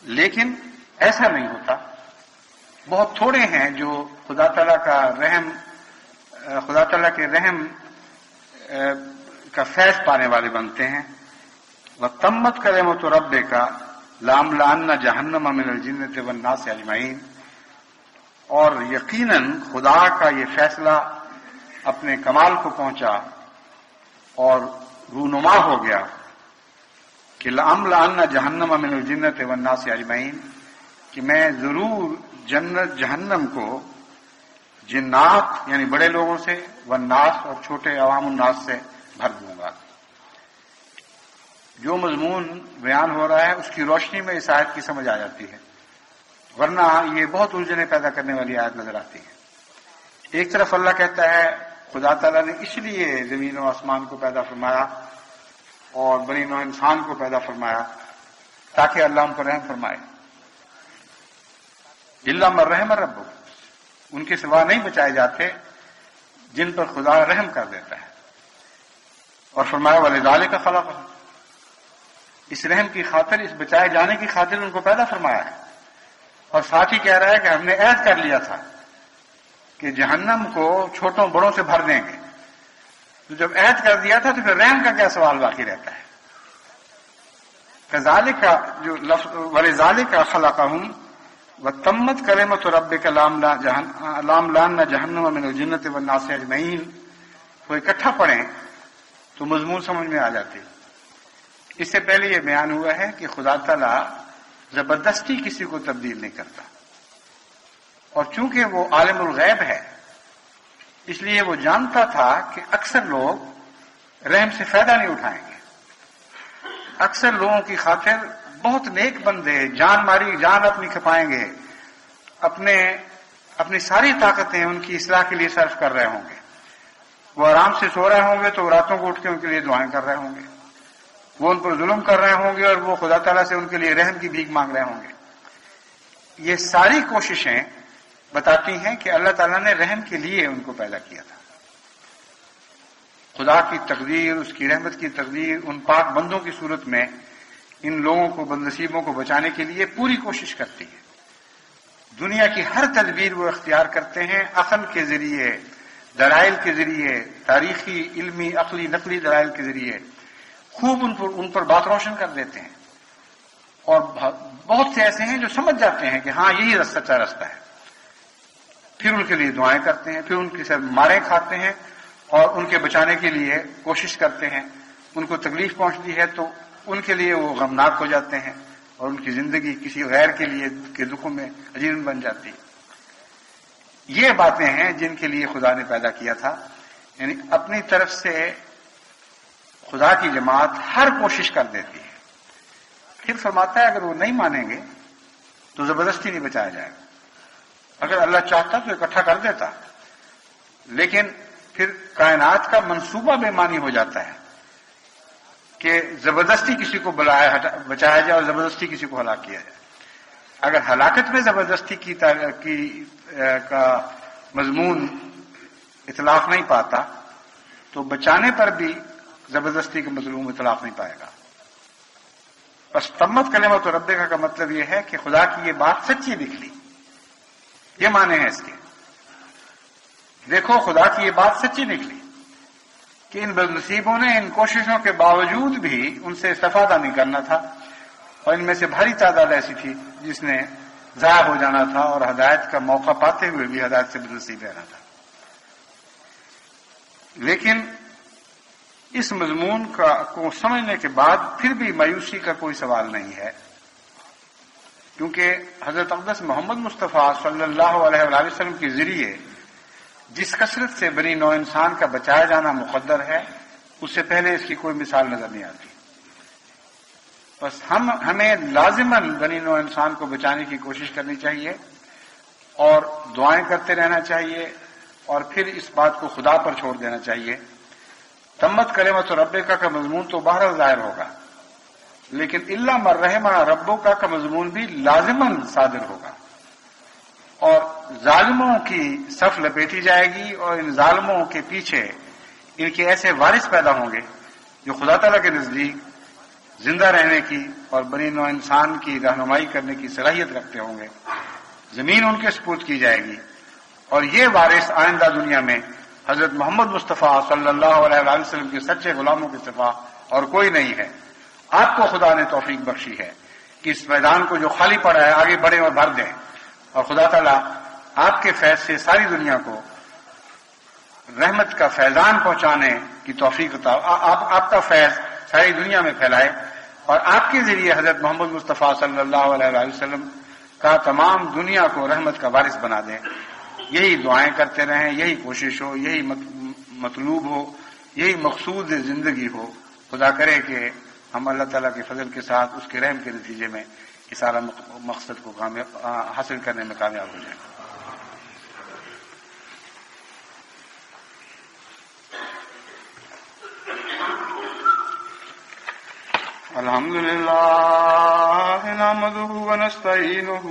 لیکن ایسا نہیں ہوتا. بہت تھوڑے ہیں جو خدا تعالیٰ کے رحم کا فیض پانے والے بنتے ہیں. وَتَمَّتْ كَلِمَتُ رَبِّكَ لَأَمْلَأَنَّ جَهَنَّمَ مِنَ الْجِنَّةِ وَالنَّاسِ أَجْمَعِينَ. اور یقیناً خدا کا یہ فیصلہ اپنے کمال کو پہنچا اور رونما ہو گیا کہ لَأَمْلَأَنَّ جَهَنَّمَ مِنَ الْجِنَّةِ وَالنَّاسِ أَجْمَعِينَ، کہ میں ضرور جہنم کو جنات یعنی بڑے لوگوں سے، والناس اور چھوٹے عوام الناس سے بھر دوں گا. جو مضمون بیان ہو رہا ہے اس کی روشنی میں اس آیت کی سمجھ آ جاتی ہے، ورنہ یہ بہت الجھنیں پیدا کرنے والی آیت نظر آتی ہے. ایک طرف اللہ کہتا ہے خدا تعالیٰ نے اس لیے زمین و آسمان کو پیدا فرمایا اور بنی نوع انسان کو پیدا فرمایا تاکہ اللہ ان پر رحم فرمائے. الا من رحم ربک، ان کے سوا نہیں بچائے جاتے جن پر خدا رحم کر دیتا ہے. اور فرمایا وَلِذَٰلِكَ خَلَقَهُمْ، اس رحم کی خاطر، اس بچائے جانے کی خاطر ان کو پیدا فرمایا ہے. اور ساتھ ہی کہہ رہا ہے کہ ہم نے عہد کر لیا تھا کہ جہنم کو چھوٹوں بڑوں سے بھر دیں گے. تو جب عہد کر دیا تھا تو پھر رحم کا کیا سوال باقی رہتا ہے. کذالک جو لفظ وَلِذَٰلِكَ خَلَقَهُمْ وَتَمَّتْ كَلِمَتُ رَبِّكَ لَأَمْلَأَنَّ جَهَنَّمَ مِنَ الْجِنَّةِ وَالنَّاسِ أَجْمَعِينَ کو اکٹھا پڑھیں تو مضمون سمجھ میں آ جاتی. اس سے پہلے یہ بیان ہوا ہے کہ خدا تعالیٰ زبردستی کسی کو تبدیل نہیں کرتا، اور چونکہ وہ عالم الغیب ہے اس لیے وہ جانتا تھا کہ اکثر لوگ رحم سے فائدہ نہیں اٹھائیں گے. اکثر لوگوں کی خاطر بہت نیک بندے جان اپنی کھپائیں گے، اپنی ساری طاقتیں ان کی اصلاح کے لیے صرف کر رہے ہوں گے. وہ آرام سے سو رہے ہوں گے تو راتوں کو اٹھ کے ان کے لیے دعائیں کر رہے ہوں گے. وہ ان پر ظلم کر رہے ہوں گے اور وہ خدا تعالیٰ سے ان کے لیے رحم کی بھیک مانگ رہے ہوں گے. یہ ساری کوششیں بتاتی ہیں کہ اللہ تعالیٰ نے رحم کے لیے ان کو پیدا کیا تھا. خدا کی تقدیر، اس کی رحمت کی تقدیر ان پاک بندوں کی صورت میں ان لوگوں کو، بدنصیبوں کو بچانے کے لیے پوری کوشش کرتی ہے. دنیا کی ہر تدبیر وہ اختیار کرتے ہیں، عقل کے ذریعے، دلائل کے ذریعے، تاریخی، علمی، عقلی، نقلی دلائل کے ذریعے خوب ان پر بات روشن کر دیتے ہیں. اور بہت سے ایسے ہیں جو سمجھ جاتے ہیں کہ ہاں یہی سچا راستہ ہے، پھر ان کے لیے دعائیں کرتے ہیں، پھر ان کی سب ماریں کھاتے ہیں اور ان کے بچانے کے لیے کوشش کرتے ہیں. ان کو تکلیف پہنچتی ہے تو ان کے لیے وہ غمناک ہو جاتے ہیں اور ان کی زندگی کسی غیر کے لیے کے دکھوں میں عجیب بن جاتی ہے. یہ باتیں ہیں جن کے لیے خدا نے پیدا کیا تھا. یعنی اپنی طرف سے خدا کی جماعت ہر کوشش کر دیتی ہے. پھر فرماتا ہے اگر وہ نہیں مانیں گے تو زبردستی نہیں بچایا جائے گا. اگر اللہ چاہتا تو اکٹھا کر دیتا، لیکن پھر کائنات کا منصوبہ بے معنی ہو جاتا ہے کہ زبردستی کسی کو بچایا جائے اور زبردستی کسی کو ہلاک کیا جائے. اگر ہلاکت میں زبردستی کا مضمون اطلاق نہیں پاتا تو بچانے پر بھی زبردستی کا مضمون اطلاق نہیں پائے گا. بس تمت کلمۃ ربک کا مطلب یہ ہے کہ خدا کی یہ بات سچی نکلی، یہ معنی ہے اس کے. دیکھو خدا کی یہ بات سچی نکلی کہ ان بدنصیبوں نے ان کوششوں کے باوجود بھی ان سے استفادہ نہیں کرنا تھا، اور ان میں سے بھاری تعداد ایسی تھی جس نے ضائع ہو جانا تھا اور ہدایت کا موقع پاتے ہوئے بھی ہدایت سے بدنصیب رہنا تھا. لیکن اس مضمون کو سمجھنے کے بعد پھر بھی مایوسی کا کوئی سوال نہیں ہے، کیونکہ حضرت اقدس محمد مصطفیٰ صلی اللہ علیہ وآلہ وسلم کے ذریعے جس کثرت سے بنی نوع انسان کا بچایا جانا مقدر ہے، اس سے پہلے اس کی کوئی مثال نظر نہیں آتی. بس ہمیں لازماً بنی نوع انسان کو بچانے کی کوشش کرنی چاہیے اور دعائیں کرتے رہنا چاہیے، اور پھر اس بات کو خدا پر چھوڑ دینا چاہیے. تمت کلمۃ ربک کا مضمون تو باہر ظاہر ہوگا، لیکن الا من رحم ربک کا مضمون بھی لازماً صادر ہوگا، اور ظالموں کی صف لپیٹی جائے گی، اور ان ظالموں کے پیچھے ان کے ایسے وارث پیدا ہوں گے جو خدا تعالیٰ کے نزدیک زندہ رہنے کی اور بنی نوع انسان کی رہنمائی کرنے کی صلاحیت رکھتے ہوں گے. زمین ان کے سپرد کی جائے گی، اور یہ وارث آئندہ دنیا میں حضرت محمد مصطفیٰ صلی اللہ علیہ وآلہ وسلم کے سچے غلاموں کے سوا اور کوئی نہیں ہے. آپ کو خدا نے توفیق بخشی ہے کہ اس میدان کو جو خالی پڑا ہے آگے بڑھیں اور بھر دیں، اور خدا تعالیٰ آپ کے فیض سے ساری دنیا کو رحمت کا فیضان پہنچانے کی توفیق عطا، آپ کا فیض ساری دنیا میں پھیلائے، اور آپ کے ذریعے حضرت محمد مصطفیٰ صلی اللہ علیہ وآلہ وسلم کا تمام دنیا کو رحمت کا وارث بنا دیں. یہی دعائیں کرتے رہیں، یہی کوشش ہو، یہی مطلوب ہو، یہی مقصود زندگی ہو. خدا کرے کہ ہم اللہ تعالیٰ کے فضل کے ساتھ اس کے رحم کے نتیجے میں اس سارا مقصد کو حاصل کرنے میں کامیاب ہو جائیں. الحمد للہ نحمده ونستعینه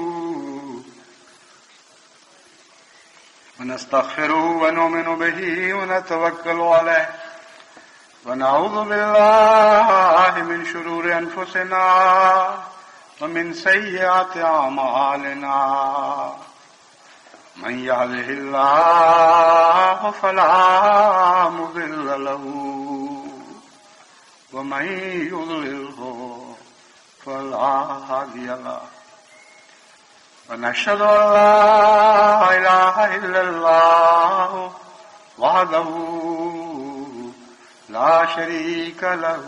ونستغفره ونؤمن به ونتوکل علیه ونعوذ بالله من شرور انفسنا ومن سیئات اعمالنا من يهده الله فلا مضل له ومن يضلله فلا هادي له ونشهد أن لا إله إلا الله وحده لا شريك له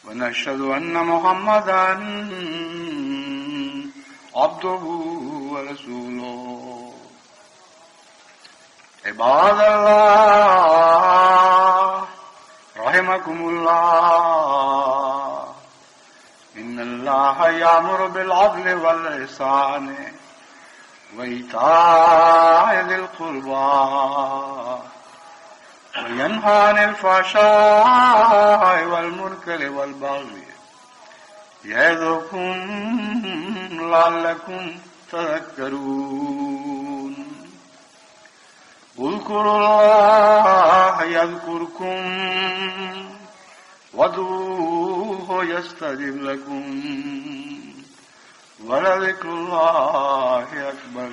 ونشهد أن محمدا عبده ورسوله. عباد الله رحمكم الله، إن الله يأمر بالعدل والإحسان وإيتاء ذي القربى وينهى عن الفحشاء والمنكر والبغي يعظكم لعلكم تذكرون. اذكروا الله يذكركم وادعوه يستجب لكم ولذكر الله أكبر